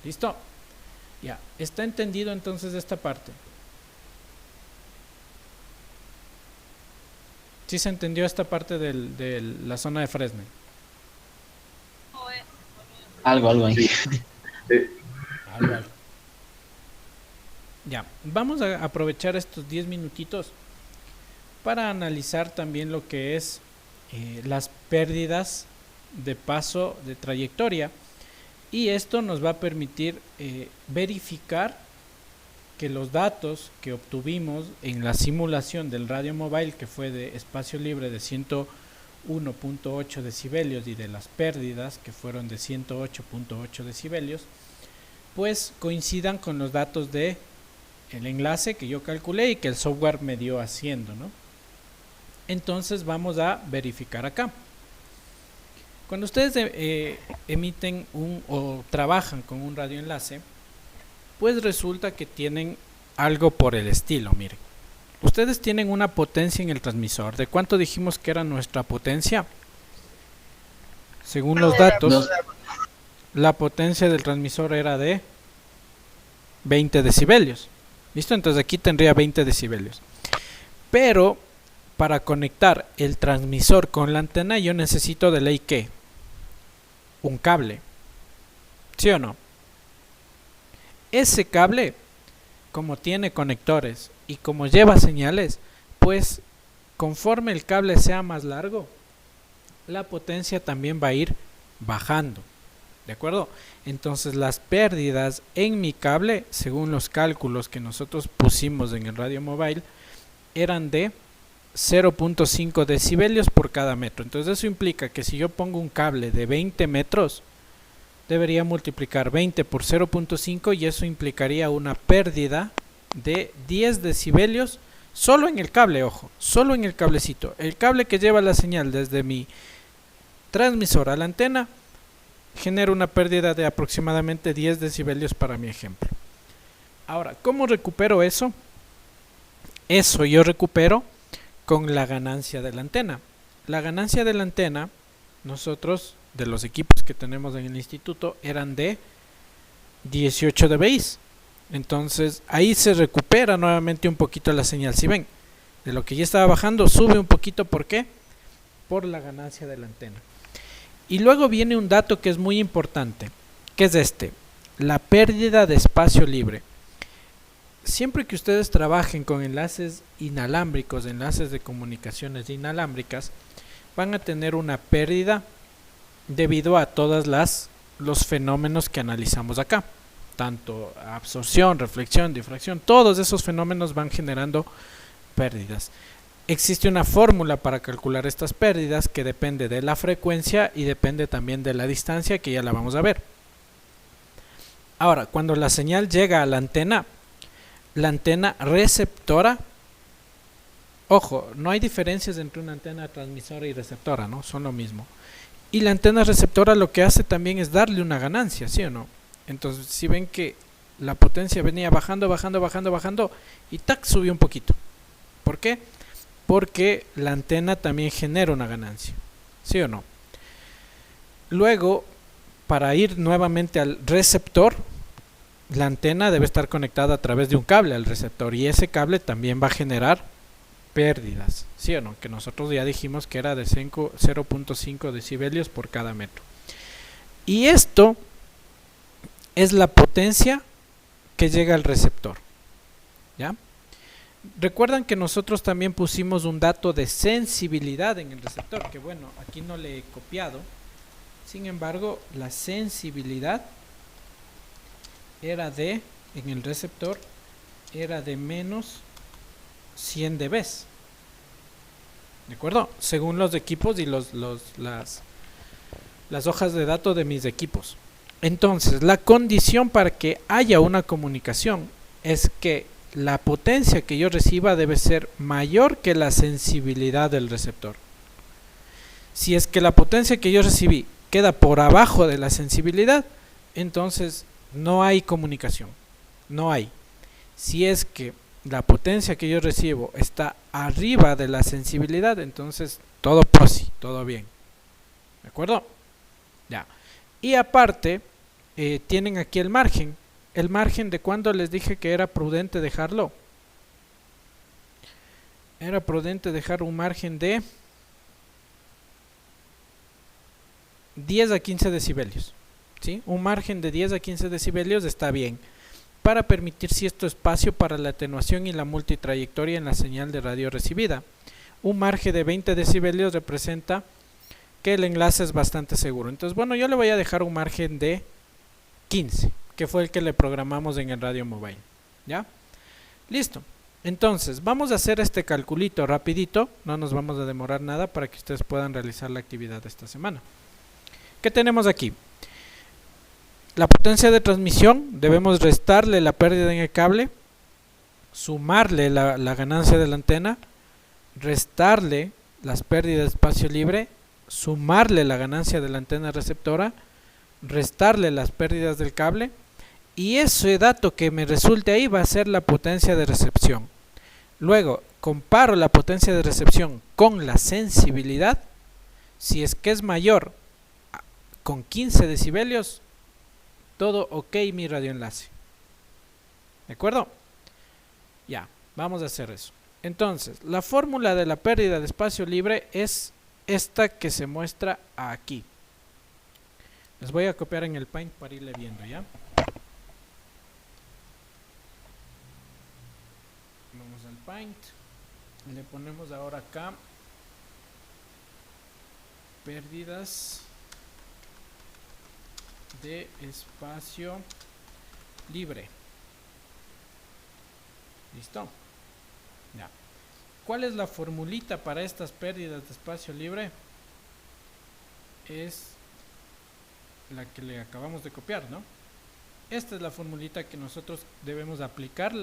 ¿Listo? Ya, está entendido entonces esta parte. ¿Sí se entendió esta parte de la zona de Fresnel? Algo ahí. Sí. Algo. Ya, vamos a aprovechar estos 10 minutitos para analizar también lo que es las pérdidas de paso de trayectoria. Y esto nos va a permitir verificar que los datos que obtuvimos en la simulación del radio móvil, que fue de espacio libre de 101.8 decibelios y de las pérdidas que fueron de 108.8 decibelios, pues coincidan con los datos de el enlace que yo calculé y que el software me dio haciendo, ¿no? Entonces vamos a verificar acá. Cuando ustedes emiten o trabajan con un radioenlace, pues resulta que tienen algo por el estilo. Miren, ustedes tienen una potencia en el transmisor. ¿De cuánto dijimos que era nuestra potencia? Según los datos, la potencia del transmisor era de 20 decibelios. ¿Listo? Entonces aquí tendría 20 decibelios. Pero para conectar el transmisor con la antena yo necesito de ley ¿qué? Un cable. ¿Sí o no? Ese cable, como tiene conectores y como lleva señales, pues conforme el cable sea más largo, la potencia también va a ir bajando. ¿De acuerdo? Entonces las pérdidas en mi cable, según los cálculos que nosotros pusimos en el radio móvil, eran de 0.5 decibelios por cada metro. Entonces eso implica que si yo pongo un cable de 20 metros, debería multiplicar 20 por 0.5 y eso implicaría una pérdida de 10 decibelios solo en el cable, ojo, solo en el cablecito. El cable que lleva la señal desde mi transmisor a la antena genera una pérdida de aproximadamente 10 decibelios para mi ejemplo. Ahora, ¿cómo recupero eso? Eso yo recupero con la ganancia de la antena. La ganancia de la antena, nosotros, de los equipos que tenemos en el instituto, eran de 18 dBi. Entonces, ahí se recupera nuevamente un poquito la señal. Si ven, de lo que ya estaba bajando, sube un poquito. ¿Por qué? Por la ganancia de la antena. Y luego viene un dato que es muy importante, que es este, la pérdida de espacio libre. Siempre que ustedes trabajen con enlaces inalámbricos, enlaces de comunicaciones inalámbricas, van a tener una pérdida debido a todos los fenómenos que analizamos acá. Tanto absorción, reflexión, difracción, todos esos fenómenos van generando pérdidas. Existe una fórmula para calcular estas pérdidas que depende de la frecuencia y depende también de la distancia, que ya la vamos a ver. Ahora, cuando la señal llega a la antena receptora, ojo, no hay diferencias entre una antena transmisora y receptora, ¿no? Son lo mismo. Y la antena receptora lo que hace también es darle una ganancia, ¿sí o no? Entonces, si ven que la potencia venía bajando, bajando, y tac, subió un poquito. ¿Por qué? Porque la antena también genera una ganancia, ¿sí o no? Luego, para ir nuevamente al receptor, la antena debe estar conectada a través de un cable al receptor, y ese cable también va a generar pérdidas, ¿sí o no? Que nosotros ya dijimos que era de 0.5 decibelios por cada metro. Y esto es la potencia que llega al receptor, ¿ya? Recuerdan que nosotros también pusimos un dato de sensibilidad en el receptor, que bueno, aquí no le he copiado. Sin embargo, la sensibilidad era en el receptor, era de menos 100 dB. ¿De acuerdo? Según los equipos y las hojas de datos de mis equipos. Entonces, la condición para que haya una comunicación es que la potencia que yo reciba debe ser mayor que la sensibilidad del receptor. Si es que la potencia que yo recibí queda por abajo de la sensibilidad, entonces no hay comunicación. No hay. Si es que la potencia que yo recibo está arriba de la sensibilidad, entonces todo posi, todo bien. ¿De acuerdo? Ya. Y aparte, tienen aquí el margen. El margen de cuando les dije que era prudente dejarlo. Era prudente dejar un margen de 10 a 15 decibelios. ¿Sí? Un margen de 10 a 15 decibelios está bien, para permitir cierto espacio para la atenuación y la multitrayectoria en la señal de radio recibida. Un margen de 20 decibelios representa que el enlace es bastante seguro. Entonces, bueno, yo le voy a dejar un margen de 15, que fue el que le programamos en el radio mobile. ¿Ya? Listo. Entonces, vamos a hacer este calculito rapidito, no nos vamos a demorar nada para que ustedes puedan realizar la actividad de esta semana. ¿Qué tenemos aquí? La potencia de transmisión, debemos restarle la pérdida en el cable, sumarle la ganancia de la antena, restarle las pérdidas de espacio libre, sumarle la ganancia de la antena receptora, restarle las pérdidas del cable, y ese dato que me resulte ahí va a ser la potencia de recepción. Luego comparo la potencia de recepción con la sensibilidad. Si es que es mayor con 15 decibelios, todo ok mi radioenlace. ¿De acuerdo? Ya, vamos a hacer eso. Entonces, la fórmula de la pérdida de espacio libre es esta que se muestra aquí. Les voy a copiar en el Paint para irle viendo, ¿ya? Vamos al Paint. Le ponemos ahora acá pérdidas de espacio libre. ¿Listo? Ya. ¿Cuál es la formulita para estas pérdidas de espacio libre? Es la que le acabamos de copiar, ¿no? Esta es la formulita que nosotros debemos aplicar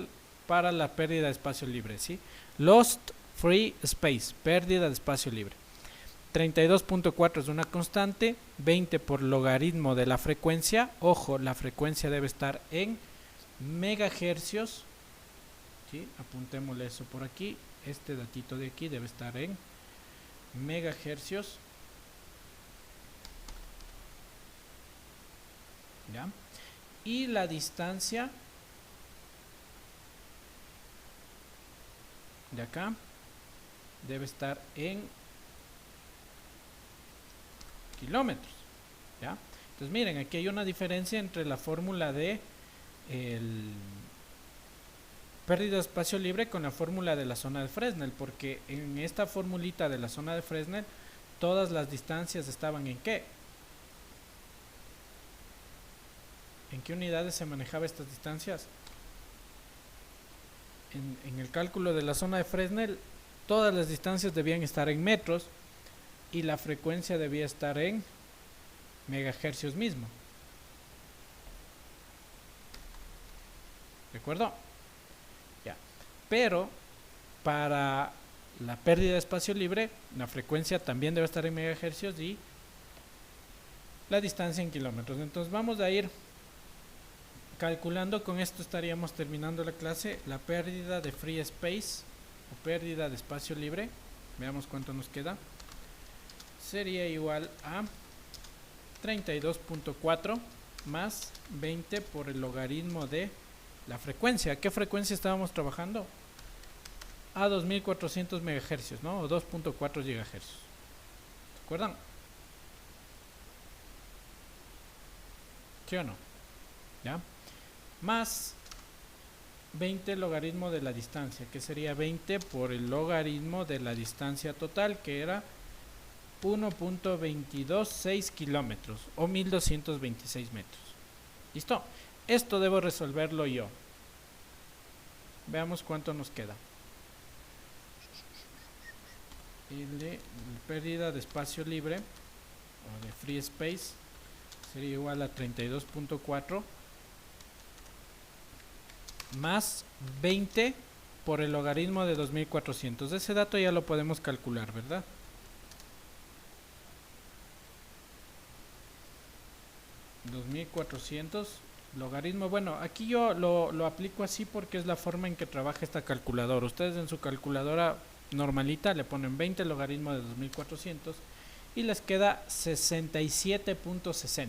para la pérdida de espacio libre, ¿sí? Lost Free Space, pérdida de espacio libre. 32.4 es una constante, 20 por logaritmo de la frecuencia. Ojo, la frecuencia debe estar en megahercios. ¿Sí? Apuntémosle eso por aquí. Este datito de aquí debe estar en megahercios. ¿Ya? Y la distancia de acá debe estar en kilómetros. ¿Ya? Entonces miren, aquí hay una diferencia entre la fórmula de pérdida de espacio libre con la fórmula de la zona de Fresnel, porque en esta formulita de la zona de Fresnel todas las distancias estaban en ¿qué? ¿En qué unidades se manejaba estas distancias? En el cálculo de la zona de Fresnel todas las distancias debían estar en metros y la frecuencia debía estar en megahercios mismo. ¿De acuerdo? Ya. Pero para la pérdida de espacio libre la frecuencia también debe estar en megahercios y la distancia en kilómetros. Entonces vamos a ir calculando. Con esto estaríamos terminando la clase. La pérdida de free space o pérdida de espacio libre, veamos cuánto nos queda, sería igual a 32.4 más 20 por el logaritmo de la frecuencia. ¿A qué frecuencia estábamos trabajando? A 2400 megahercios, ¿no? O 2.4 gigahercios. ¿Se acuerdan? ¿Sí o no? ¿Ya? Más 20 logaritmo de la distancia, que sería 20 por el logaritmo de la distancia total, que era 1.226 kilómetros o 1226 metros. ¿Listo? Esto debo resolverlo yo. Veamos cuánto nos queda. La pérdida de espacio libre o de free space sería igual a 32.4 más 20 por el logaritmo de 2400. Ese dato ya lo podemos calcular, ¿verdad? $2400 logaritmo. Bueno, aquí yo lo aplico así porque es la forma en que trabaja esta calculadora. Ustedes en su calculadora normalita le ponen 20 logaritmo de 2400 y les queda 67.60.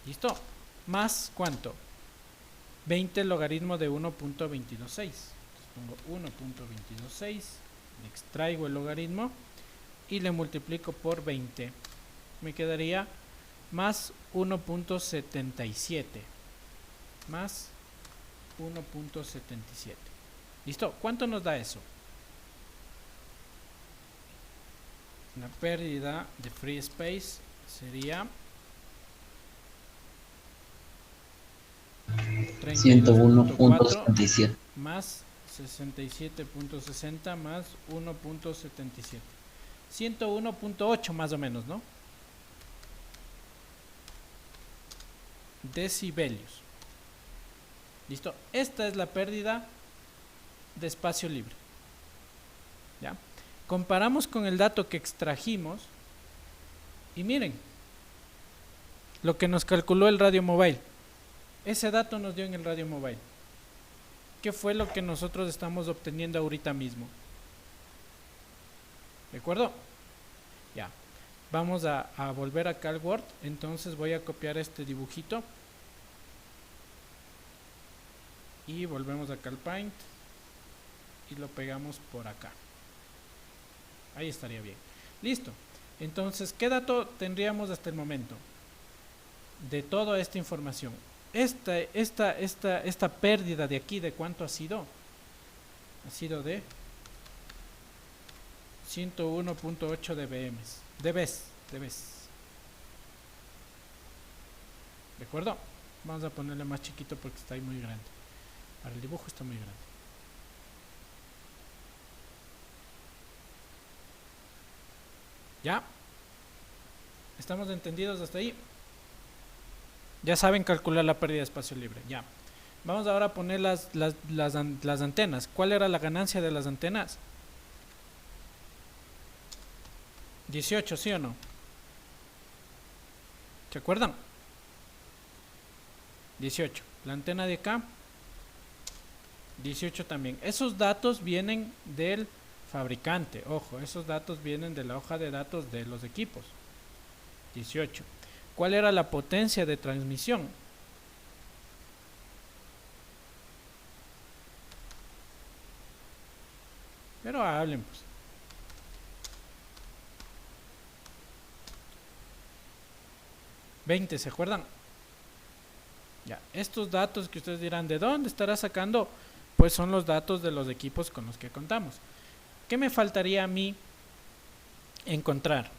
¿Listo? Más ¿cuánto? 20 logaritmo de 1.226. Entonces pongo 1.226, le extraigo el logaritmo y le multiplico por 20. Me quedaría más 1.77 más 1.77. ¿Listo? ¿Cuánto nos da eso? La pérdida de free space sería 101.77 más 67.60 más 1.77. 101.8 más o menos, ¿no? Decibelios. Listo. Esta es la pérdida de espacio libre. ¿Ya? Comparamos con el dato que extrajimos y miren lo que nos calculó el radio móvil. Ese dato nos dio en el radio móvil. ¿Qué fue lo que nosotros estamos obteniendo ahorita mismo? ¿De acuerdo? Ya. Vamos a volver acá al Word. Entonces voy a copiar este dibujito y volvemos acá al Paint y lo pegamos por acá. Ahí estaría bien. Listo. Entonces, ¿qué dato tendríamos hasta el momento de toda esta información? Esta pérdida de aquí, ¿de cuánto ha sido? Ha sido de 101.8 dBs. ¿De acuerdo? Vamos a ponerle más chiquito porque está ahí muy grande. Para el dibujo está muy grande. ¿Ya? ¿Estamos entendidos hasta ahí? Ya saben calcular la pérdida de espacio libre. Ya. Vamos ahora a poner las antenas. ¿Cuál era la ganancia de las antenas? 18, ¿sí o no? ¿Se acuerdan? 18. La antena de acá, 18 también. Esos datos vienen del fabricante. Ojo, esos datos vienen de la hoja de datos de los equipos. 18. ¿Cuál era la potencia de transmisión? Pero hablen, pues. ¿20? ¿Se acuerdan? Ya, estos datos que ustedes dirán, ¿de dónde estará sacando? Pues son los datos de los equipos con los que contamos. ¿Qué me faltaría a mí encontrar?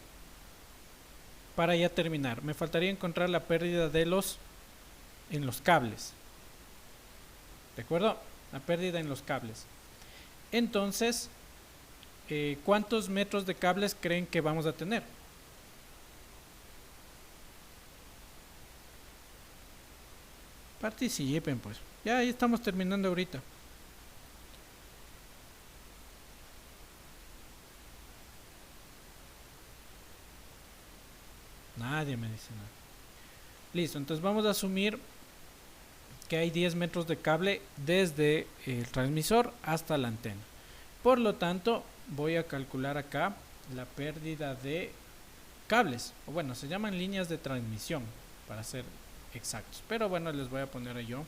Para ya terminar, me faltaría encontrar la pérdida de en los cables. ¿De acuerdo? La pérdida en los cables. Entonces, ¿cuántos metros de cables creen que vamos a tener? Participen, pues. Ya ahí estamos terminando ahorita. Nadie me dice nada. Listo, entonces vamos a asumir que hay 10 metros de cable desde el transmisor hasta la antena. Por lo tanto, voy a calcular acá la pérdida de cables. O bueno, se llaman líneas de transmisión, para ser exactos. Pero bueno, les voy a poner yo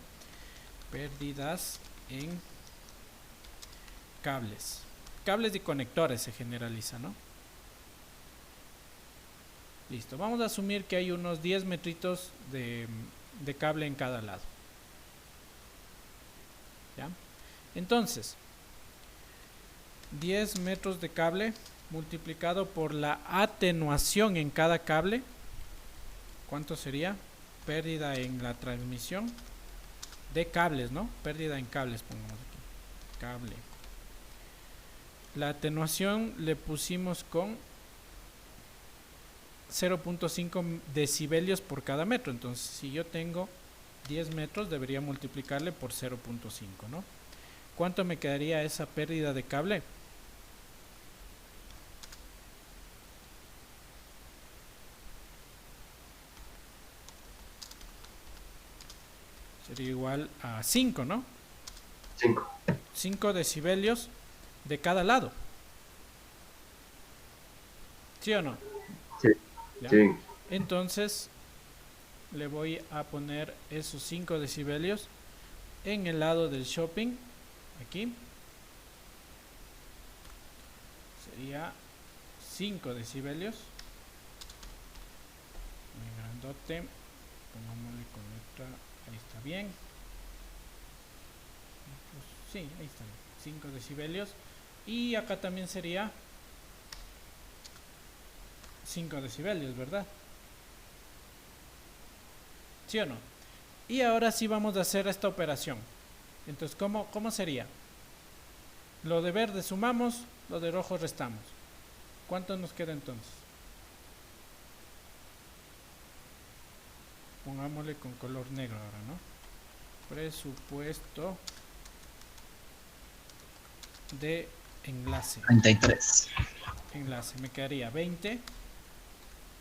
pérdidas en cables. Cables y conectores se generaliza, ¿no? Listo, vamos a asumir que hay unos 10 metritos de cable en cada lado. ¿Ya? Entonces, 10 metros de cable multiplicado por la atenuación en cada cable. ¿Cuánto sería? Pérdida en la transmisión de cables, ¿no? Pérdida en cables, pongamos aquí. Cable. La atenuación le pusimos con 0.5 decibelios por cada metro. Entonces, si yo tengo 10 metros, debería multiplicarle por 0.5, ¿no? ¿Cuánto me quedaría esa pérdida de cable? Sería igual a 5, ¿no? 5. 5 decibelios de cada lado. ¿Sí o no? Sí. ¿Ya? Sí. Entonces le voy a poner esos 5 decibelios en el lado del shopping. Aquí sería 5 decibelios. Muy grandote. Pongámosle con otra. Ahí está bien. Pues, sí, ahí está. 5 decibelios. Y acá también sería 5 decibelios, ¿verdad? ¿Sí o no? Y ahora sí vamos a hacer esta operación. Entonces, ¿cómo sería? Lo de verde sumamos, lo de rojo restamos. ¿Cuánto nos queda entonces? Pongámosle con color negro ahora, ¿no? Presupuesto de enlace. 33. Enlace, me quedaría 20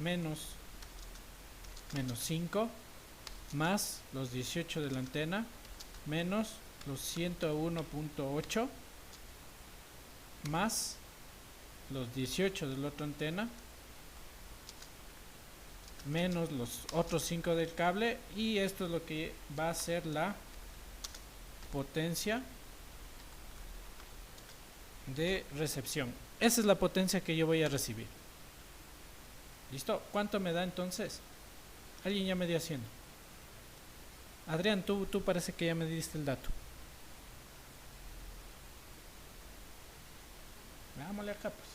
menos 5 más los 18 de la antena menos los 101.8 más los 18 de la otra antena menos los otros 5 del cable, y esto es lo que va a ser la potencia de recepción. Esa es la potencia que yo voy a recibir. ¿Listo? ¿Cuánto me da entonces? Alguien ya me dio haciendo. Adrián, tú parece que ya me diste el dato. Vámonos acá, pues.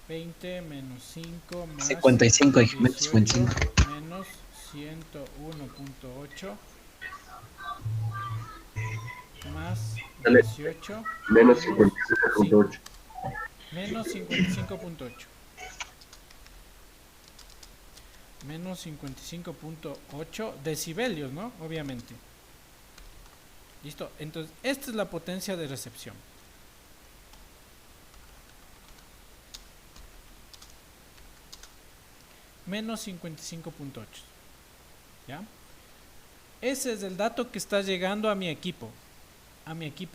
20 menos 5 más 55, dije, menos 55. menos 101.8 más Dale. 18 Menos 55.8. menos 55.8 menos 55.8 decibelios, ¿no? Obviamente. Listo. Entonces, esta es la potencia de recepción. menos 55.8. ¿Ya? Ese es el dato que está llegando a mi equipo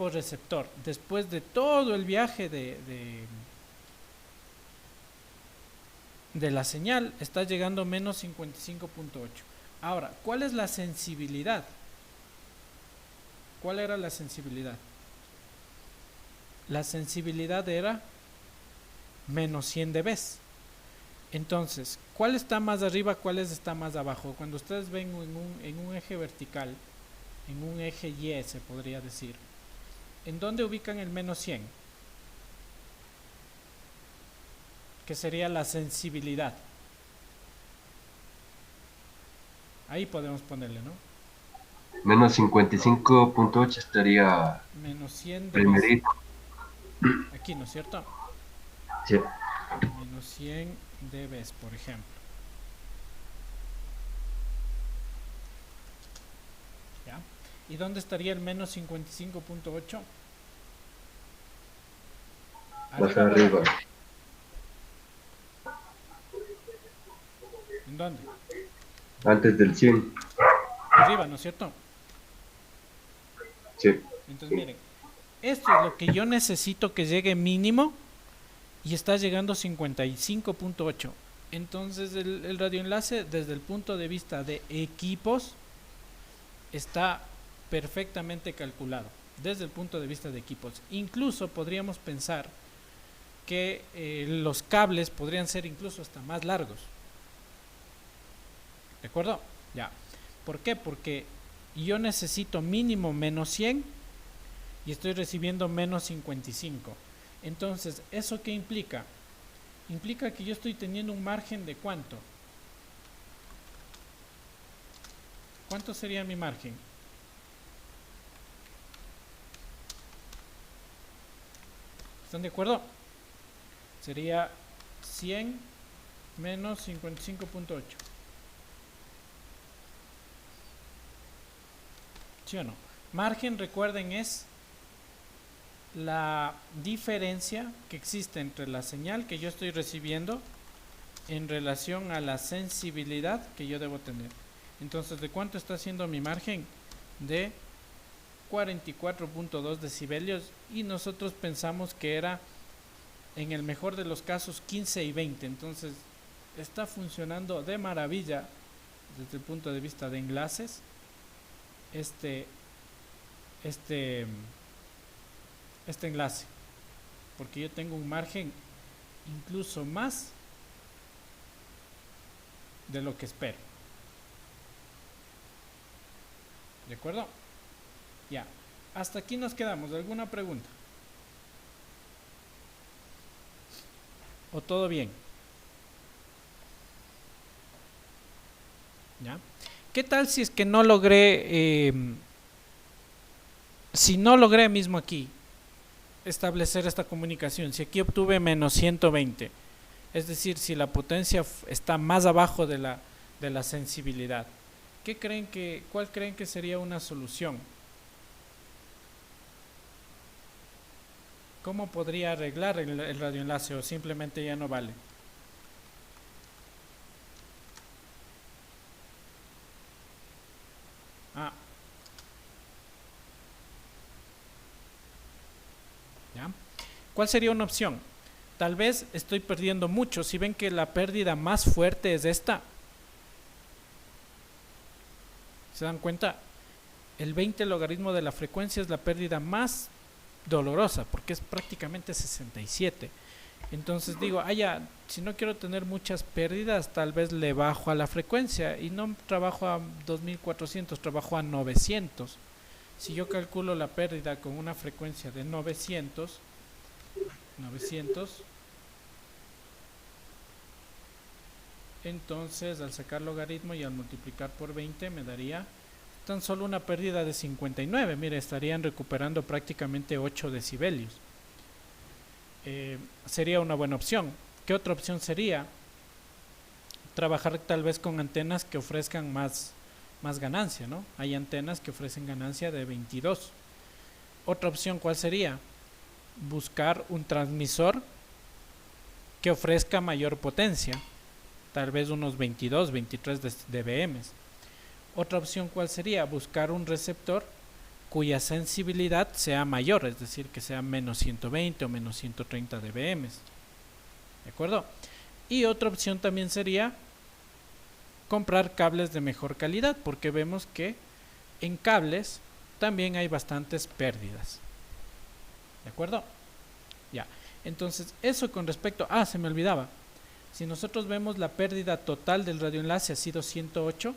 receptor, después de todo el viaje de la señal, está llegando menos 55.8. Ahora, ¿cuál es la sensibilidad? ¿Cuál era la sensibilidad? La sensibilidad era menos 100 dB. Entonces, ¿cuál está más arriba? ¿Cuál está más abajo? Cuando ustedes ven en un eje vertical, en un eje Y se podría decir, ¿en dónde ubican el menos 100? Que sería la sensibilidad. Ahí podemos ponerle, ¿no? Menos 55.8 estaría Menos 100 dB. primerito. Aquí, ¿no es cierto? Sí. Menos 100 dB, por ejemplo. ¿Ya? ¿Y dónde estaría el menos 55.8? Más arriba. ¿En dónde? Antes del 100. Arriba, ¿no es cierto? Sí. Entonces miren, esto es lo que yo necesito que llegue mínimo y está llegando 55.8. Entonces el radioenlace desde el punto de vista de equipos está perfectamente calculado desde el punto de vista de equipos. Incluso podríamos pensar que los cables podrían ser incluso hasta más largos. ¿De acuerdo? Ya. ¿Por qué? Porque yo necesito mínimo menos 100 y estoy recibiendo menos 55. Entonces, ¿eso qué implica? Implica que yo estoy teniendo un margen de ¿cuánto? ¿Cuánto sería mi margen? ¿Están de acuerdo? Sería 100 menos 55.8. ¿Sí o no? Margen, recuerden, es la diferencia que existe entre la señal que yo estoy recibiendo en relación a la sensibilidad que yo debo tener. Entonces, ¿de cuánto está haciendo mi margen? De 44.2 decibelios, y nosotros pensamos que era, en el mejor de los casos, 15 y 20. Entonces, está funcionando de maravilla desde el punto de vista de enlaces este enlace, porque yo tengo un margen incluso más de lo que espero. ¿De acuerdo? Ya, hasta aquí nos quedamos. ¿Alguna pregunta? ¿O todo bien? ¿Ya? ¿Qué tal si es que no logré, si no logré mismo aquí establecer esta comunicación? Si aquí obtuve menos 120, es decir, si la potencia está más abajo de la sensibilidad, ¿cuál creen que sería una solución? ¿Cómo podría arreglar el radioenlace, o simplemente ya no vale? ¿Ya? ¿Cuál sería una opción? Tal vez estoy perdiendo mucho. Si ven que la pérdida más fuerte es esta, ¿se dan cuenta? El 20 logaritmo de la frecuencia es la pérdida más dolorosa, porque es prácticamente 67. Entonces digo, ya, si no quiero tener muchas pérdidas, tal vez le bajo a la frecuencia y no trabajo a 2400, trabajo a 900. Si yo calculo la pérdida con una frecuencia de 900, entonces al sacar logaritmo y al multiplicar por 20 me daría tan solo una pérdida de 59. Mire, estarían recuperando prácticamente 8 decibelios. Sería una buena opción. ¿Qué otra opción sería? Trabajar tal vez con antenas que ofrezcan más ganancia, ¿no? Hay antenas que ofrecen ganancia de 22. Otra opción, ¿cuál sería? Buscar un transmisor que ofrezca mayor potencia. tal vez unos 22, 23 dBm. Otra opción, ¿cuál sería? Buscar un receptor cuya sensibilidad sea mayor, es decir, que sea menos 120 o menos 130 dBm. ¿De acuerdo? Y otra opción también sería comprar cables de mejor calidad, porque vemos que en cables también hay bastantes pérdidas. ¿De acuerdo? Ya. Entonces, eso con respecto... Ah, se me olvidaba. Si nosotros vemos la pérdida total del radioenlace ha sido 108.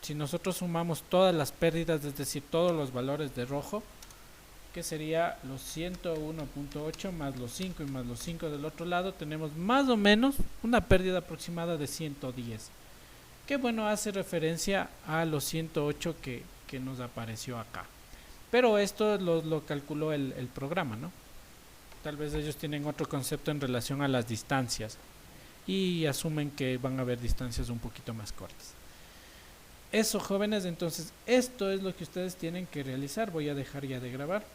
Si nosotros sumamos todas las pérdidas, es decir, todos los valores de rojo, que sería los 101.8 más los 5 y más los 5 del otro lado, tenemos más o menos una pérdida aproximada de 110. Que bueno, hace referencia a los 108 que nos apareció acá. Pero esto lo calculó el programa, ¿no? Tal vez ellos tienen otro concepto en relación a las distancias y asumen que van a haber distancias un poquito más cortas. Eso, jóvenes, entonces esto es lo que ustedes tienen que realizar. Voy a dejar ya de grabar.